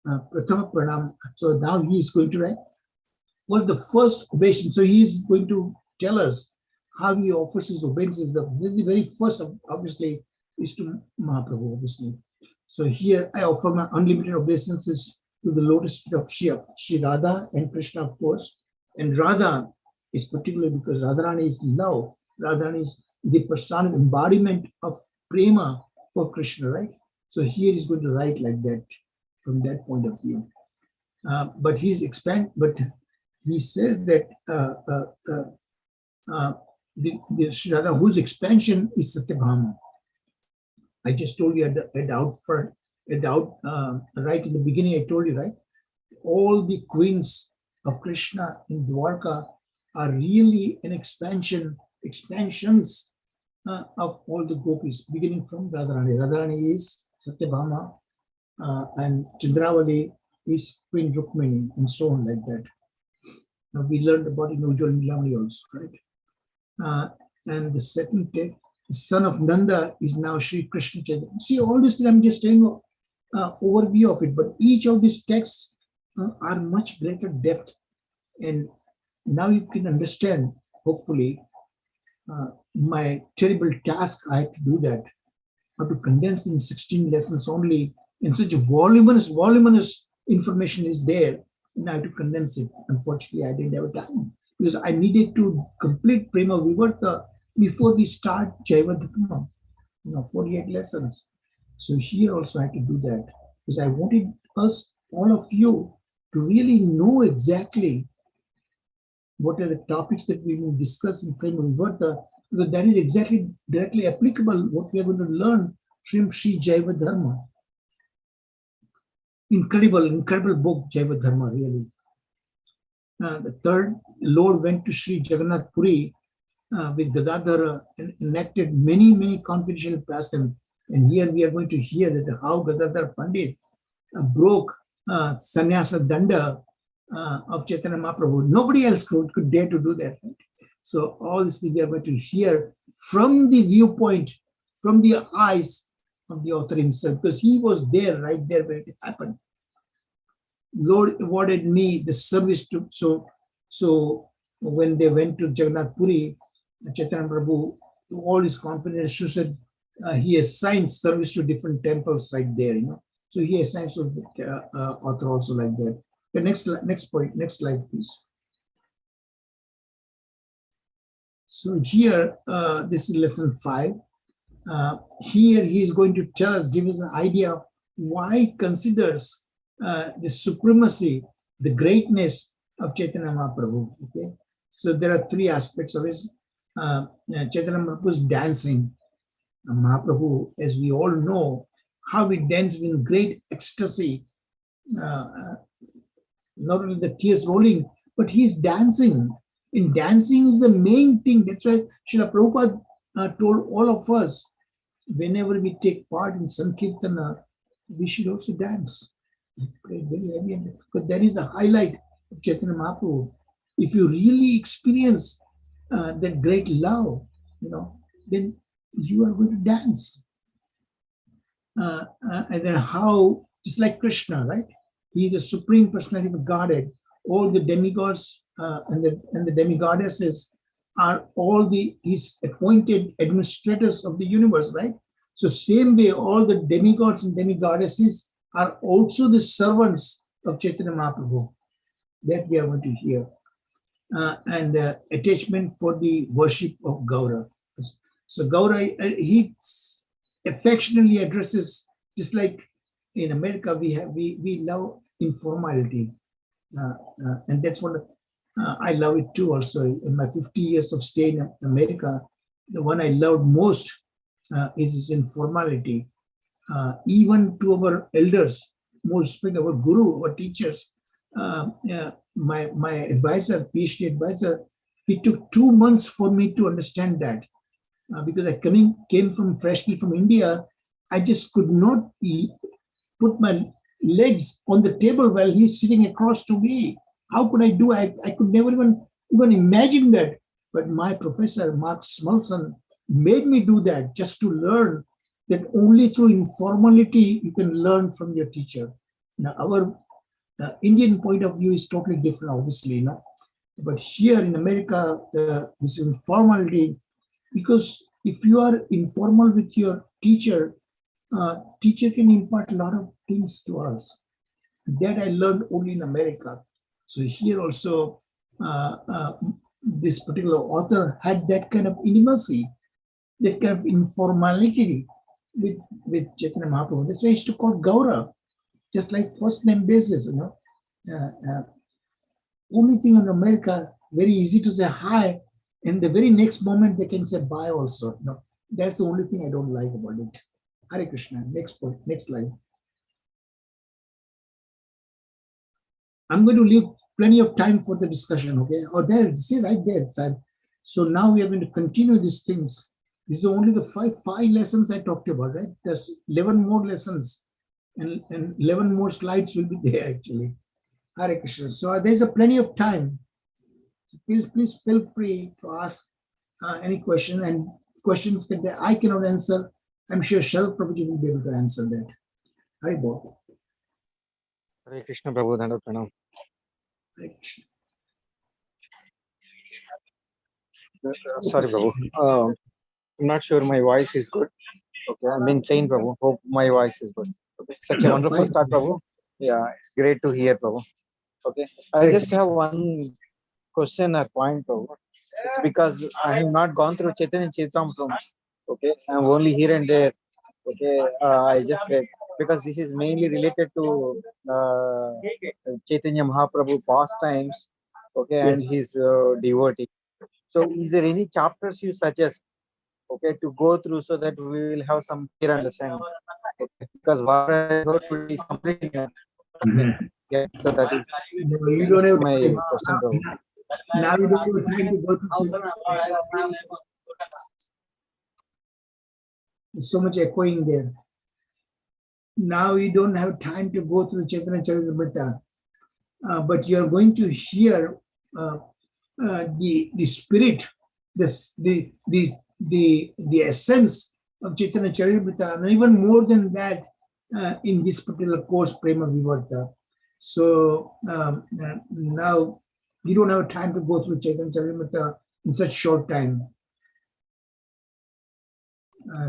E: Pranam, so now he is going to write what the first obeisance. So he is going to tell us how he offers his obeisances. The very first, obviously, is to Mahaprabhu, obviously. So here I offer my unlimited obeisances to the lotus feet of Shri Radha and Krishna, of course. And Radha is particularly because Radharani is love. Radharani is the personified embodiment of prema for Krishna, right? So here he's going to write like that from that point of view. But he says that the Shri Radha, whose expansion is Satyabhama. I just told you right in the beginning, I told you, right? All the queens of Krishna in Dwarka are really an expansions of all the gopis, beginning from Radharani. Radharani is Satyabhama, and Chandravali is Queen Rukmini, and so on like that. Now we learned about in Ujjwal Nilamani also, right? And the second text, the son of Nanda is now Sri Krishna Chaitanya. See, all this thing I'm just telling overview of it, but each of these texts are much greater depth. And now you can understand, hopefully, my terrible task I had to do that, how to condense in 16 lessons only, in such a voluminous information is there, and I have to condense it. Unfortunately, I didn't have time because I needed to complete Prema Vivarta before we start Jaiva Dharma, 48 lessons. So here also I had to do that because I wanted us, all of you, to really know exactly what are the topics that we will discuss in Prema Vivarta, because that is exactly directly applicable what we are going to learn from Sri Jaiva Dharma. Incredible book, Jaiva Dharma, really. The third, Lord went to Sri Jagannath Puri with Gadadhar and enacted many confidential pastimes. And here we are going to hear that how Gadadhar Pandit broke sannyasa danda of Chaitanya Mahaprabhu. Nobody else could dare to do that. Right? So all this thing we are going to hear from the viewpoint, from the eyes of the author himself, because he was there, right there where it happened. Lord awarded me the service to, so when they went to Jagannath Puri, Chaitanya Prabhu, to all his confidence, she said he assigned service to different temples right there, So he assigns to author also like that. The next slide, please. So here, this is lesson 5. Here he is going to tell us, give us an idea of why he considers the supremacy, the greatness of Chaitanya Mahaprabhu. Okay, so there are 3 aspects of his Chaitanya Mahaprabhu's dancing. Mahaprabhu, as we all know, how he danced with great ecstasy. Not only the tears rolling, but he's dancing. In dancing is the main thing. That's why Srila Prabhupada told all of us, whenever we take part in Sankirtana, we should also dance. He prayed very heavy, because that is the highlight of Chaitanya Mahaprabhu. If you really experience that great love, then you are going to dance. And then how, just like Krishna, right? He is the supreme personality of Godhead. All the demigods and the demigoddesses are all his appointed administrators of the universe, right? So same way, all the demigods and demigoddesses are also the servants of Chaitanya Mahaprabhu. That we are going to hear. And the attachment for the worship of Gaura. So Gaura, he affectionately addresses, just like in America, we love informality. And that's what I love it too also. In my 50 years of stay in America, the one I loved most is this informality. Even to our elders, more especially our guru, our teachers, my advisor, PhD advisor, it took 2 months for me to understand that. Because I came freshly from India, I just could not put my legs on the table while he's sitting across to me. How could I do? I could never even imagine that. But my professor, Mark Smolson, made me do that just to learn that only through informality you can learn from your teacher. Now, our Indian point of view is totally different, obviously, but here in America, this informality, because if you are informal with your teacher, teacher can impart a lot of things to us. That I learned only in America. So here also, this particular author had that kind of intimacy, that kind of informality with Chaitanya Mahaprabhu. That's why he used to call Gaura, just like first name basis. Only thing in America, very easy to say hi, and the very next moment they can say bye also. That's the only thing I don't like about it. Hare Krishna. Next point, next slide. I'm going to leave plenty of time for the discussion, okay? Or there, see right there, sir. So now we are going to continue these things. These are only the five lessons I talked about, right? There's 11 more lessons, and 11 more slides will be there actually. Hare Krishna. So there's plenty of time. So please feel free to ask any question, and questions that I cannot answer, I'm sure Sharad Prabhuji will be able to answer that. Hare Bol.
D: Hare Krishna Prabhu, Dhanavad Pranam.
E: Hare Krishna.
D: Sorry Prabhu, I'm not sure my voice is good. Okay, I'm in train Prabhu. Hope my voice is good. Okay, such a wonderful start Prabhu. Yeah, it's great to hear Prabhu. Okay, I just have one question or point Prabhu. It's because I have not gone through Chaitanya Charitamrita. Okay, I'm only here and there. Okay, I just read because this is mainly related to Chaitanya Mahaprabhu pastimes. Okay, and his devotee. So, is there any chapters you suggest? Okay, to go through so that we will have some clear understanding. Okay, because what I heard today is completely new. Yeah, so that is
E: no, you don't have
D: my question.
E: Now you don't have time to go to. There's so much echoing there. Now you don't have time to go through Chaitanya Charitamrita, but you are going to hear the spirit, the essence of Chaitanya Charitamrita, and even more than that in this particular course, Prema Vivarta. So now you don't have time to go through Chaitanya Charitamrita in such short time.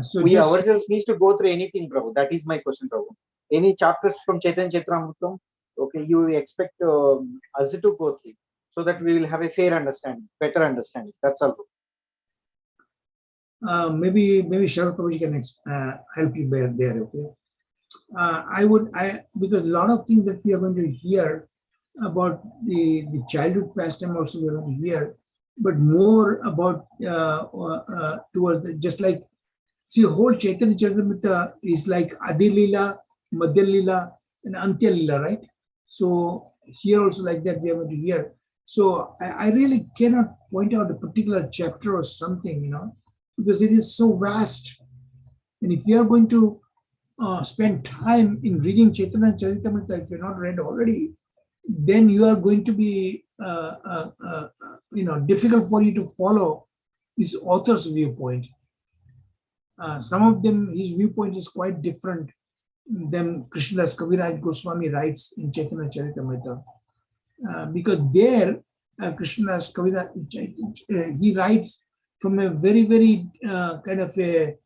E: So
D: we ourselves need to go through anything, Prabhu. That is my question, Prabhu. Any chapters from Chaitanya Charitamrita, okay, you expect us to go through so that we will have a fair understanding, better understanding. That's all.
E: maybe Sharat Prabhuji can help you there. Okay. Because a lot of things that we are going to hear about the childhood pastime also we are going to hear, but more about towards just like, see, whole Chaitanya Charitamrita is like Adi Leela, Madhya Leela, and Antya Leela, right? So here also like that we are going to hear. So I really cannot point out a particular chapter or something, because it is so vast. And if you are going to spend time in reading Chaitanya Charitamrita, if you're not read already, then you are going to be, difficult for you to follow this author's viewpoint. Some of them, his viewpoint is quite different than Krishnadas Kaviraj Goswami writes in Chaitanya Charitamrita. Because there, Krishnadas Kaviraj, he writes from a very, very kind of a,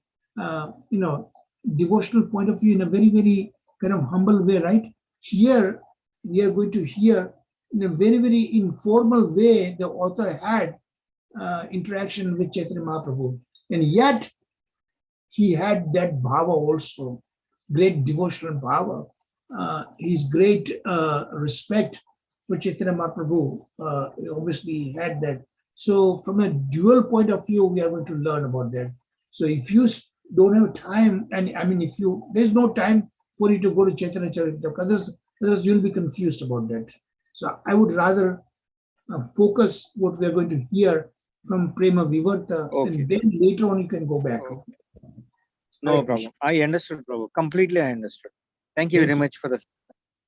E: devotional point of view in a very, very kind of humble way, right? Here, we are going to hear in a very, very informal way the author had interaction with Chaitanya Mahaprabhu. And yet, he had that bhava also, great devotional bhava. His great respect for Chaitanya Mahaprabhu, obviously had that. So from a dual point of view, we are going to learn about that. So if you don't have time, and I mean, there's no time for you to go to Chaitanya Charitamrita, others you'll be confused about that. So I would rather focus what we are going to hear from Prema Vivarta, and then later on you can go back.
D: No problem. I understood, Prabhu. Completely I understood. Thank you very much for this.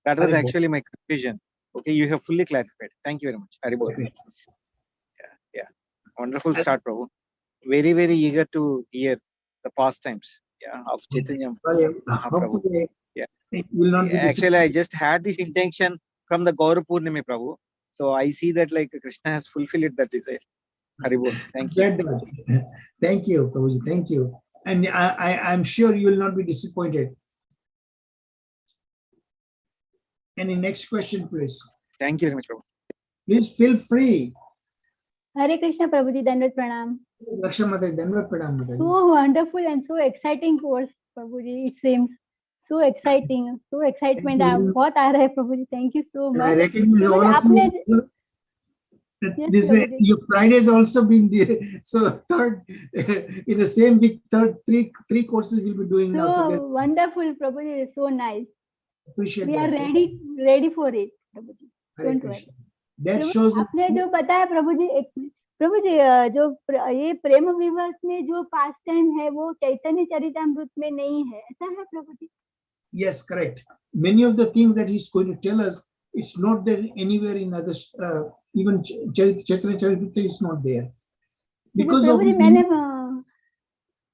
D: That was actually my confusion. Okay, you have fully clarified. Thank you very much. Haribol. Yeah. Wonderful start, Prabhu. Very, very eager to hear the pastimes of Chaitanya Mahaprabhu. Actually, I just had this intention from the Gaura Purnimi, Prabhu. So I see that like Krishna has fulfilled that desire. Haribol. Thank you.
E: Thank you, Prabhuji. Thank you. And I'm sure you will not be disappointed. Any next question, please?
D: Thank you very much, Prabhu.
E: Please feel free.
A: Hare Krishna, Prabhuji, Dandavat Pranam.
E: Dandavat Pranam.
A: So wonderful and so exciting course, Prabhuji. It seems so exciting, so excitement. बहुत आ रहा है, Prabhuji. Thank you so much.
E: I recognize all of you. Yes, your Friday has also been there. So third, in the same week, three courses we'll be doing
A: so
E: now. So
A: wonderful, Prabhuji. So nice.
E: Appreciate
A: we
E: that.
A: are ready for it, Prabhuji. Don't worry.
E: That shows.
A: आपने जो बताया प्रभुजी, प्रभुजी जो ये प्रेम विवर्त में जो past time है वो चैतन्य चरितामृत में नहीं है, ऐसा है प्रभुजी?
E: Yes, correct. Many of the things that he's going to tell us, it's not there anywhere in others. Even Chaitanya Charitamrita is not there because of his very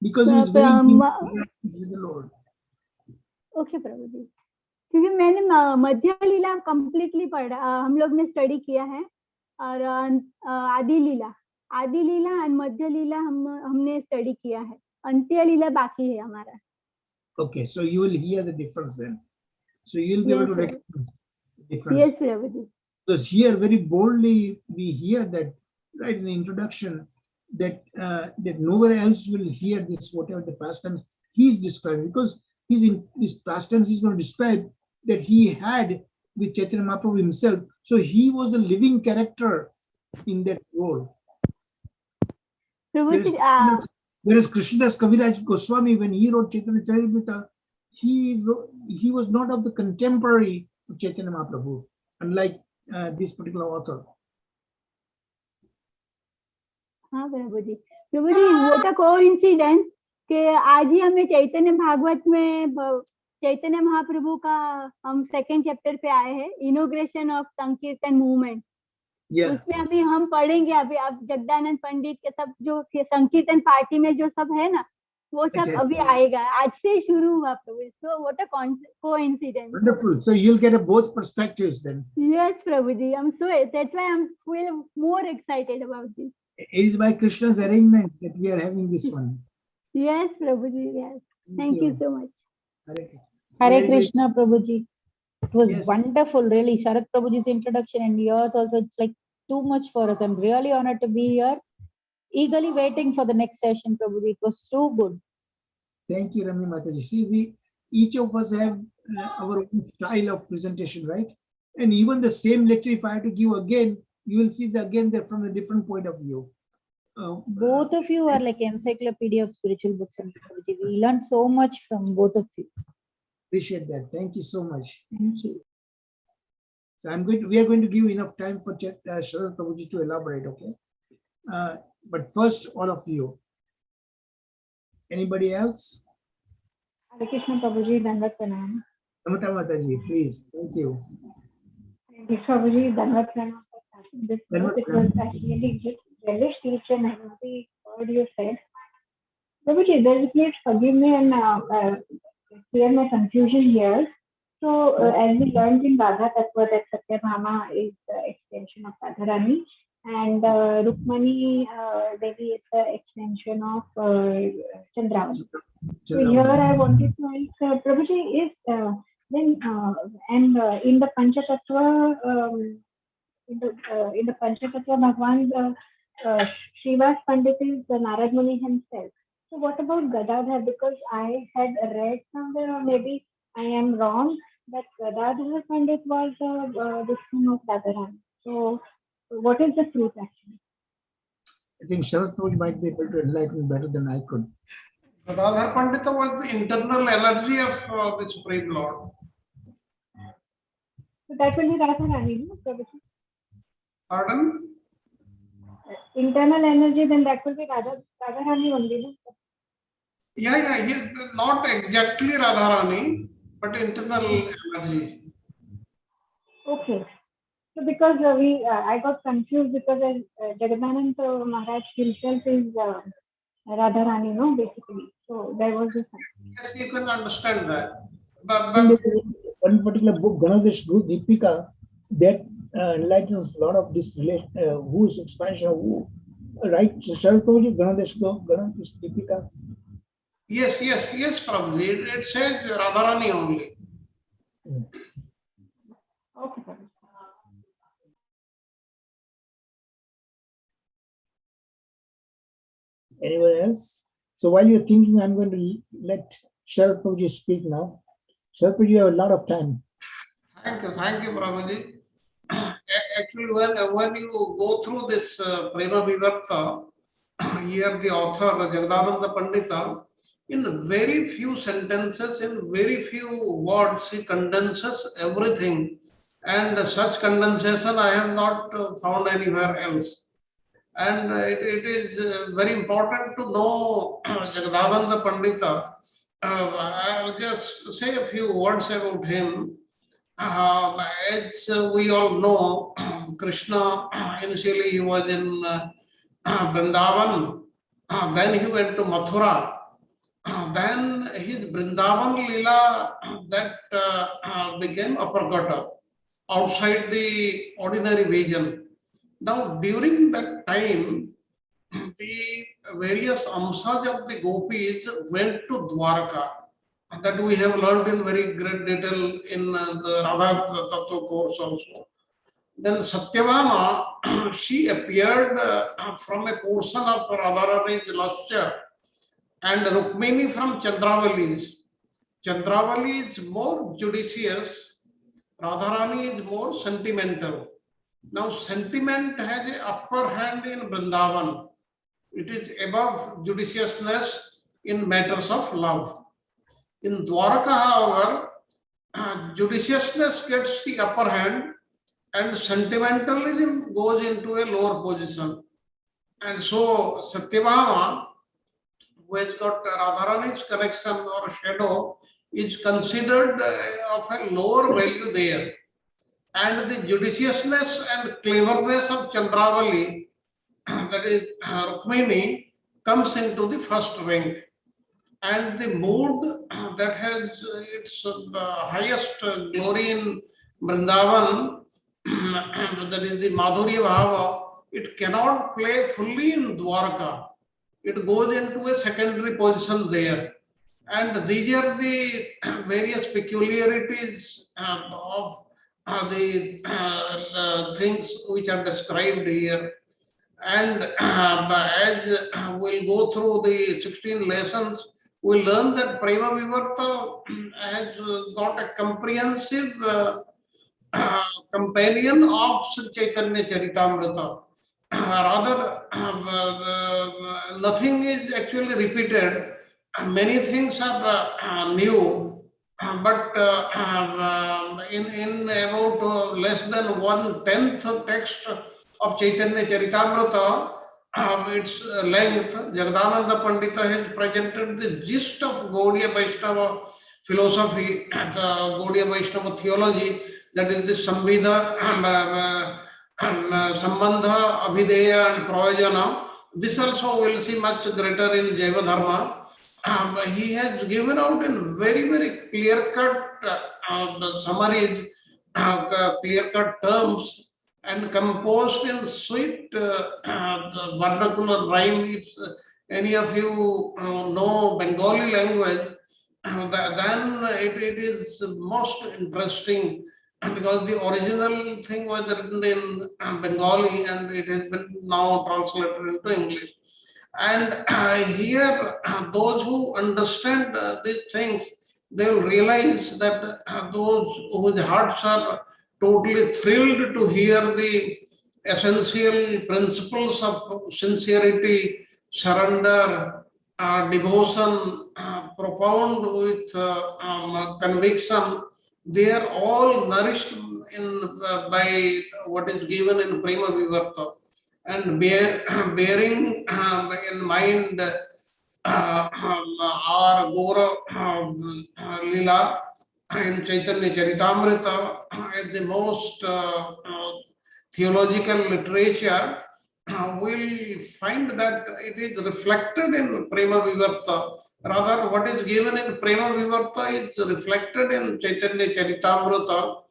E: with the Lord.
A: Okay, प्रभुजी. क्योंकि मैंने मध्य लीला completely पढ़ा, हम लोग ने study किया है, और आदि लीला और मध्य लीला हमने स्टडी किया है, अंत्य लीला बाकी है हमारा.
E: Okay, so you will hear the difference then. So you will be able to recognize the difference.
A: Yes, Prabhuji.
E: Because here very boldly we hear that right in the introduction that that nowhere else will hear this, whatever the pastimes he's describing, because he's in his pastimes he's going to describe that he had with Chaitanya Mahaprabhu himself. So he was the living character in that role. Whereas Krishnadas Kaviraj Goswami, when he wrote Chaitanya Charitamrita, he was not of the contemporary of Chaitanya Mahaprabhu, unlike this particular author.
A: हाँ प्रभुजी, what a coincidence कि आज ही हमें चैतन्य भागवत में चैतन्य महाप्रभु का हम second chapter पे आए हैं, इनॉग्रेशन ऑफ संकीर्तन मूवमेंट. उसमें अभी हम पढ़ेंगे, अभी अब जगदानंद पंडित के सब जो संकीर्तन पार्टी में जो सब है ना, वो सब अभी आएगा, आज से शुरू हुआ प्रभु. So what a coincidence.
E: Wonderful. So you'll get both perspectives then.
A: Yes, Prabhuji. That's why I'm feel more excited about this.
E: It is by Krishna's arrangement that we are having this one.
A: Yes, Prabhuji. Yes. Thank you so much.
C: Hare Krishna, Prabhuji. It was wonderful, really. Sharat Prabhuji's introduction and yours also. It's like too much for us. I'm really honored to be here. eagerly waiting for the next session, Prabhuji. It was so good.
E: Thank you, Rami Mataji. See, each of us have our own style of presentation, right? And even the same lecture, if I have to give again, you will see again that from a different point of view.
C: Both of you are like encyclopedia of spiritual books, and Prabhuji. We learned so much from both of you.
E: Appreciate that. Thank you so much.
C: Thank you.
E: So we are going to give enough time for Sharad Prabhuji to elaborate, okay? But first, all of you. Anybody else?
A: Hare Krishna Prabhuji, Dandavat Pranam.
E: Namata Mataji, please. Thank you.
A: Thank you, Prabhuji, Dandavat Pranam for starting this group. It was actually a relish teacher and I really heard you said. Prabhuji, please forgive me and clear my confusion here. So, as we learned in Radha Tattva that Satyabhama is the extension of Radharani and Rukmani Devi is the extension of Chandravali. So here I wanted to ask, Prabhuji, is then and in the Panchatattva, in the Panchatattva, Bhagwan Srivas Pandit is the Narad Muni himself. So what about Gadadhar? Because I had read somewhere, or maybe I am wrong, that Gadadhar Pandit was the son of Radharani. So what is the truth actually?
E: I think Sharad Prabhuji might be able to enlighten better than I could.
B: Gadadhar Pandita was the internal energy of the Supreme Lord.
A: So that will be Radharani, no? Prabhuji?
B: Pardon?
A: Internal energy, then that will be Radharani only, no?
B: Yeah, he's not exactly Radharani, but internal energy.
A: Okay. So because I got confused because Jagadanand Maharaj himself is Radharani, no, basically. So there was this.
B: Yes, you can understand that.
E: One particular book, Ganadash Deepika, that enlightens a lot of this relation, whose expansion of who, right? Sharad Prabhuji, Ganadash Deepika.
B: Yes, Prabhuji. It says Radharani only.
A: Okay.
E: Anyone else? So while you're thinking, I'm going to let Sharad Prabhuji speak now. Sharad Prabhuji, you have a lot of time.
B: Thank you, Prabhuji. Actually, when you go through this Prema Vivarta, here the author Jagadananda Pandita, in very few sentences, in very few words, he condenses everything. And such condensation I have not found anywhere else. And it is very important to know Jagadananda Pandita. I will just say a few words about him. As we all know, Krishna, initially he was in Vrindavan, then he went to Mathura, then his Vrindavan Leela that became Apargata, outside the ordinary vision. Now, during that time, the various amsas of the gopis went to Dwarka. That we have learned in very great detail in the Radha Tattva course also. Then Satyabhama, she appeared from a portion of Radharani's lustre, and Rukmini from Chandravali's. Chandravali is more judicious, Radharani is more sentimental. Now, sentiment has an upper hand in Vrindavan. It is above judiciousness in matters of love. In Dwarka, however, judiciousness gets the upper hand and sentimentalism goes into a lower position. And so Satyabhama, who has got Radharani's connection or shadow, is considered of a lower value there. And the judiciousness and cleverness of Chandravali, that is Rukmini, comes into the first rank. And the mood that has its highest glory in Vrindavan, that is the Madhurya Bhava, it cannot play fully in Dwarka. It goes into a secondary position there. And these are the various peculiarities of the things which are described here. And as we'll go through the 16 lessons, we'll learn that Prema Vivarta has got a comprehensive companion of Sri Chaitanya Charitamrita. Rather, nothing is actually repeated. Many things are new, but in about less than 1/10 of text of Chaitanya Charitamrita, its length, Jagadananda Pandita has presented the gist of Gaudiya Vaishnava philosophy, the Gaudiya Vaishnava theology, that is the Samvida, Sambandha, Abhideya and Prayojana. This also we'll see much greater in Jaiva Dharma. He has given out in very, very clear-cut summaries, clear-cut terms, and composed in sweet the vernacular rhyme. If any of you know Bengali language, then it is most interesting, because the original thing was written in Bengali and it has been now translated into English. And here, those who understand these things, they will realize that those whose hearts are totally thrilled to hear the essential principles of sincerity, surrender, devotion, profound with conviction, they are all nourished in by what is given in Prema Vivarta. And bearing in mind our Gora Lila in Chaitanya Charitamrita is the most theological literature, we'll find that it is reflected in Prema Vivarta. Rather, what is given in Prema Vivarta is reflected in Chaitanya Charitamrita.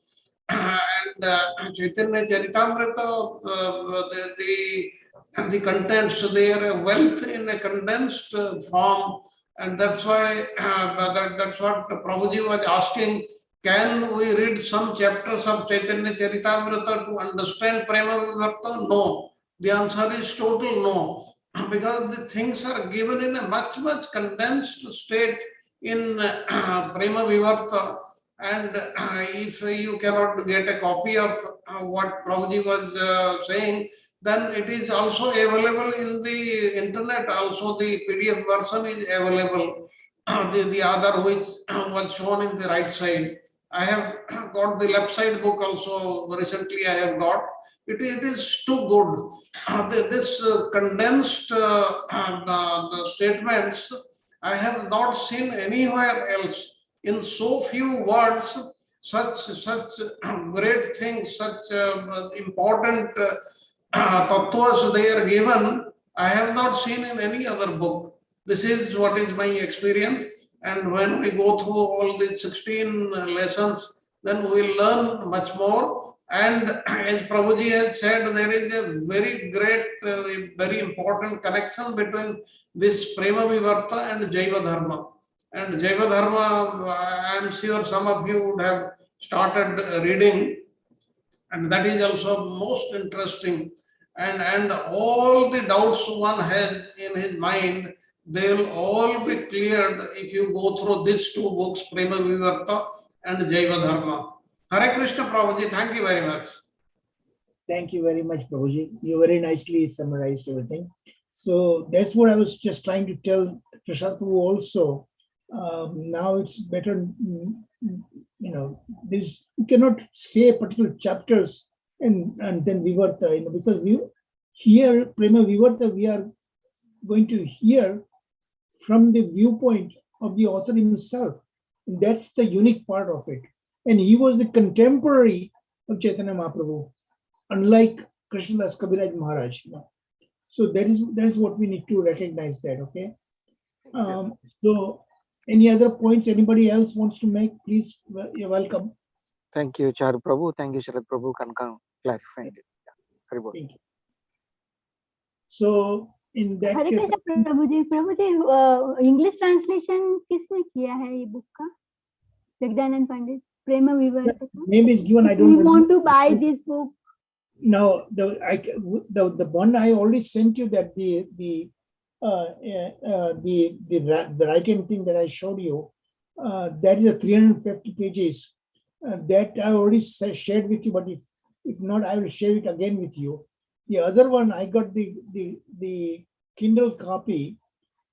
B: And Chaitanya Charitamrita, the contents, they are a wealth in a condensed form, and that's why that's what Prabhuji was asking. Can we read some chapters of Chaitanya Charitamrita to understand Prema Vivarta? No. The answer is total no, because the things are given in a much, much condensed state in Prema Vivarta. And if you cannot get a copy of what Prabhuji was saying, then it is also available in the internet. Also, the PDF version is available. The other which was shown in the right side. I have got the left side book also recently. I have got it. It is too good. This condensed the statements I have not seen anywhere else. In so few words, such great things, such important tattvas they are given, I have not seen in any other book. This is what is my experience. And when we go through all the 16 lessons, then we will learn much more. And as Prabhuji has said, there is a very great, very important connection between this Prema Vivarta and Jaiva Dharma. And Jaiva Dharma, I am sure some of you would have started reading, and that is also most interesting. And all the doubts one has in his mind, they will all be cleared if you go through these two books, Prema Vivarta and Jaiva Dharma. Hare Krishna, Prabhuji, thank you very much.
E: Thank you very much, Prabhuji. You very nicely summarized everything. So that's what I was just trying to tell Prashant Prabhu also. Now it's better, there's, you cannot say particular chapters and then Vivarta, because we here, Prema Vivarta, we are going to hear from the viewpoint of the author himself. And that's the unique part of it. And he was the contemporary of Chaitanya Mahaprabhu, unlike Krishnadas Kaviraj Maharaj. So that is what we need to recognize that, okay? So any other points anybody else wants to make, please, you're welcome.
D: Thank you, Charu Prabhu. Thank you, Sharad Prabhu, clarifying it.
E: Thank you. So in that
A: Hare
E: case,
A: Krishna Prabhuji English translation किसने किया है ये book का? जगदानंद पंडित, प्रेम विवर्त का?
E: name is given. I
A: If we
E: don't
A: want to buy this book,
E: No, the one I already sent you, that the right hand thing that I showed you, that is a 350 pages. That I already shared with you, but if not, I will share it again with you. The other one, I got the Kindle copy,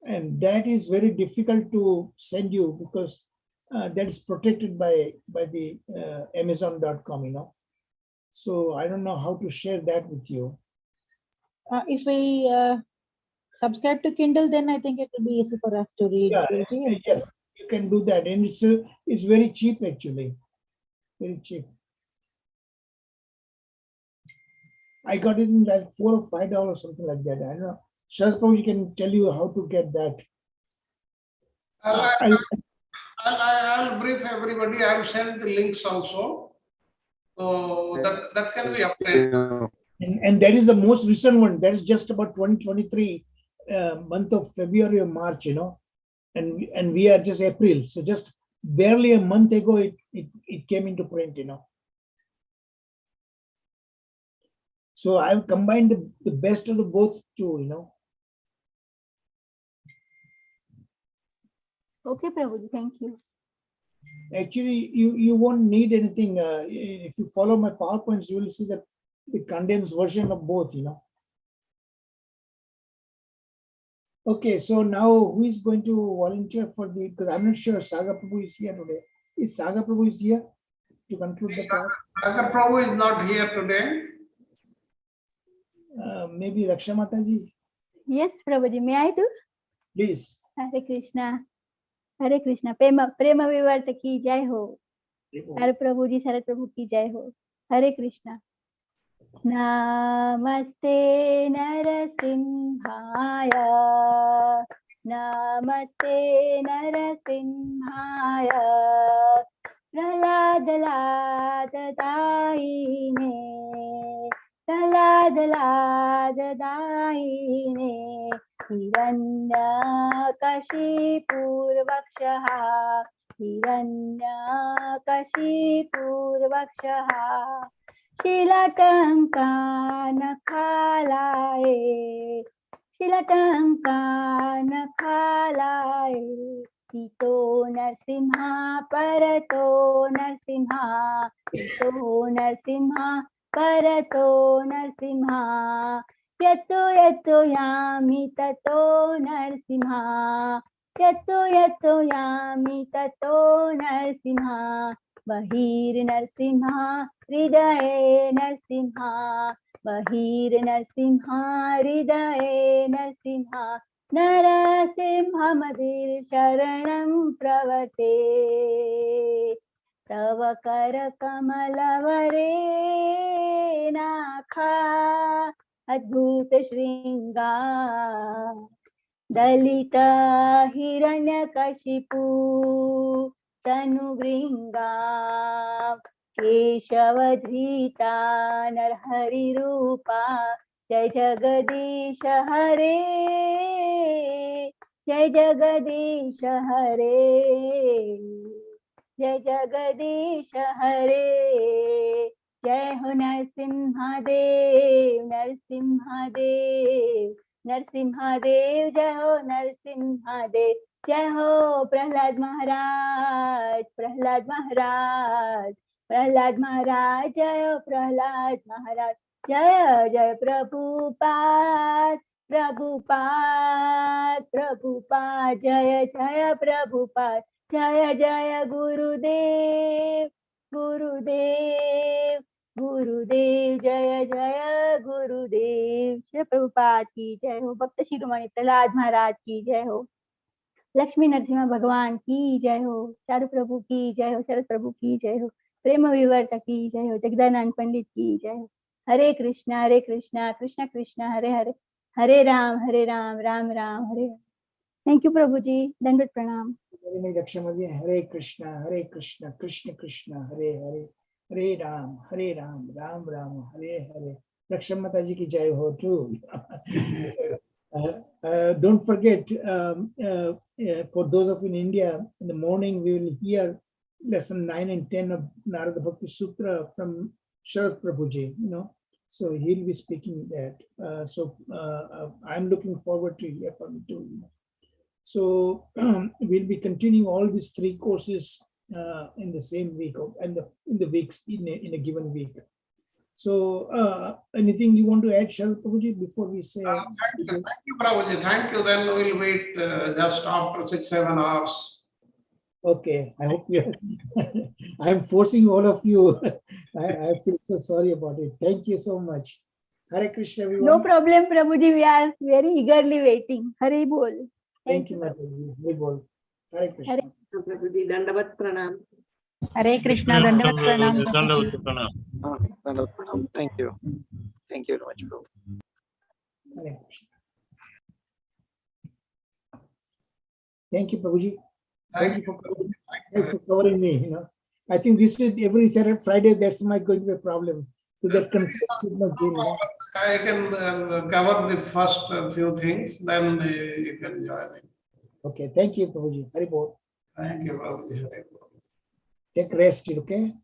E: and that is very difficult to send you because that is protected by the Amazon.com, you know. So I don't know how to share that with you.
C: If we subscribe to Kindle, then I think it will be easy for us to read.
E: Yeah,
C: Guruji.
E: yes, you can do that, and it's very cheap actually, very cheap. I got it in like $4 or $5, something like that. I don't know. Sharad Prabhuji can tell you how to get that.
B: I'll brief everybody. I'll send the links also. So that can be obtained.
E: And that is the most recent one. That is just about 2023, month of February or March, you know, and we are just April. So just barely a month ago, it came into print, you know. So I've combined the best of the both too, you know.
A: Okay, Prabhuji, thank you.
E: Actually, you won't need anything. If you follow my PowerPoints, you will see that the condensed version of both, you know. Okay, so now who is going to volunteer for the, because I'm not sure Saga Prabhu is here today. Is Saga Prabhu is here to conclude the class?
B: Sagar Prabhu is not here today.
E: Maybe Raksha Mataji,
A: Yes, Prabhuji, may I do?
E: please.
A: Hare Krishna. Hare Krishna. Prema Vivarta ki jai ho. Hare Prabhuji, Sarad Prabhu ki jai ho. Hare Krishna. Namaste Narasimhaya. Namaste Narasimhaya. Praladadayine. Praladadayine. Hiranyakashipurvakshaha. Hiranyakashipurvakshaha. Shilatankanakalaye. Shilatankanakalaye. Tito Narsimha Parato Narsimha. Tito Narsimha Parato Narsimha. Yato yato yami tato Narsimha. Yato yato yami tato Narsimha. Bahir Narsimha, Hridaye Narsimha. Bahir Narsimha, Hridaye Narsimha. Narasimha Madir Sharanam Pravate. Tava Kara Kamalavare Nakha Adbhuta Shringa. Dalita Hiranyakashipu Tanuvringa. Keshavadhrita Narhari Rupa. Jai Jagadish Hare. Jai Jagadish Hare. Jai Jagadish Hare. Jai Ho Narsimha Dev. Narsimha Dev. Narsimha Dev. Jai Ho Narsimha Dev. Jai Ho Prahlad Maharaj. Prahlad Maharaj. Prahlad Maharaj. Jai Ho Prahlad Maharaj. Jai Jai Prabhupada. Prabhupada. Prabhupada. Jai Jai Prabhupada. Jaya Jaya Gurudev. Gurudev. Gurudev. Jaya Jaya Gurudev. Shri Prabhupada की जय हो. भक्त शिरोमणि प्रहलाद महाराज की जय हो. लक्ष्मी नरसिम्हा भगवान की जय हो. चारु प्रभु की जय हो. शरद प्रभु की जय हो. प्रेम विवर्त की जय हो. जगदानंद पंडित की जय हो. हरे कृष्णा कृष्ण कृष्ण हरे हरे. हरे राम राम राम हरे हरे. थैंक यू प्रभु जी. दंडवत प्रणाम.
E: Hare Krishna, Krishna Krishna, Hare Hare, Hare Ram, Ram Ram, Hare Hare. Raksha Mataji ki jai ho too. Don't forget, for those of in India, in the morning we will hear lesson 9 and 10 of Narada Bhakti Sutra from Sharad Prabhuji, you know. So he'll be speaking that. I'm looking forward to hear from you too. So we'll be continuing all these 3 courses in the same week in the weeks in a given week. So anything you want to add, Sharad Prabhuji, before we say?
B: Thank you, Prabhuji. Thank you. Then we'll wait just after 6-7 hours.
E: Okay, I hope you. I'm forcing all of you. I feel so sorry about it. Thank you so much. Hare Krishna, everyone.
A: No problem, Prabhuji. We are very eagerly waiting. Hare Bol.
E: Thank you, Mataji. Hare Bol. Hare Krishna.
A: Hare-
F: Prabhuji, Dandavat Pranam.
C: Hare Krishna, Dandavat Pranam.
G: Dandavat Pranam.
D: Dandavat Pranam. Thank you. Thank you very much, Prabhu.
E: Hare Krishna. Thank you, Prabhuji. Thank you for covering me. I think this is every Saturday, Friday. That's my going to be a problem. To get confused with my dream.
B: I can cover the first few things, then you can join me.
E: Okay, thank you, Prabhuji. Hare Bol.
B: Thank you, Prabhuji. Hare Bol.
E: Take rest, okay?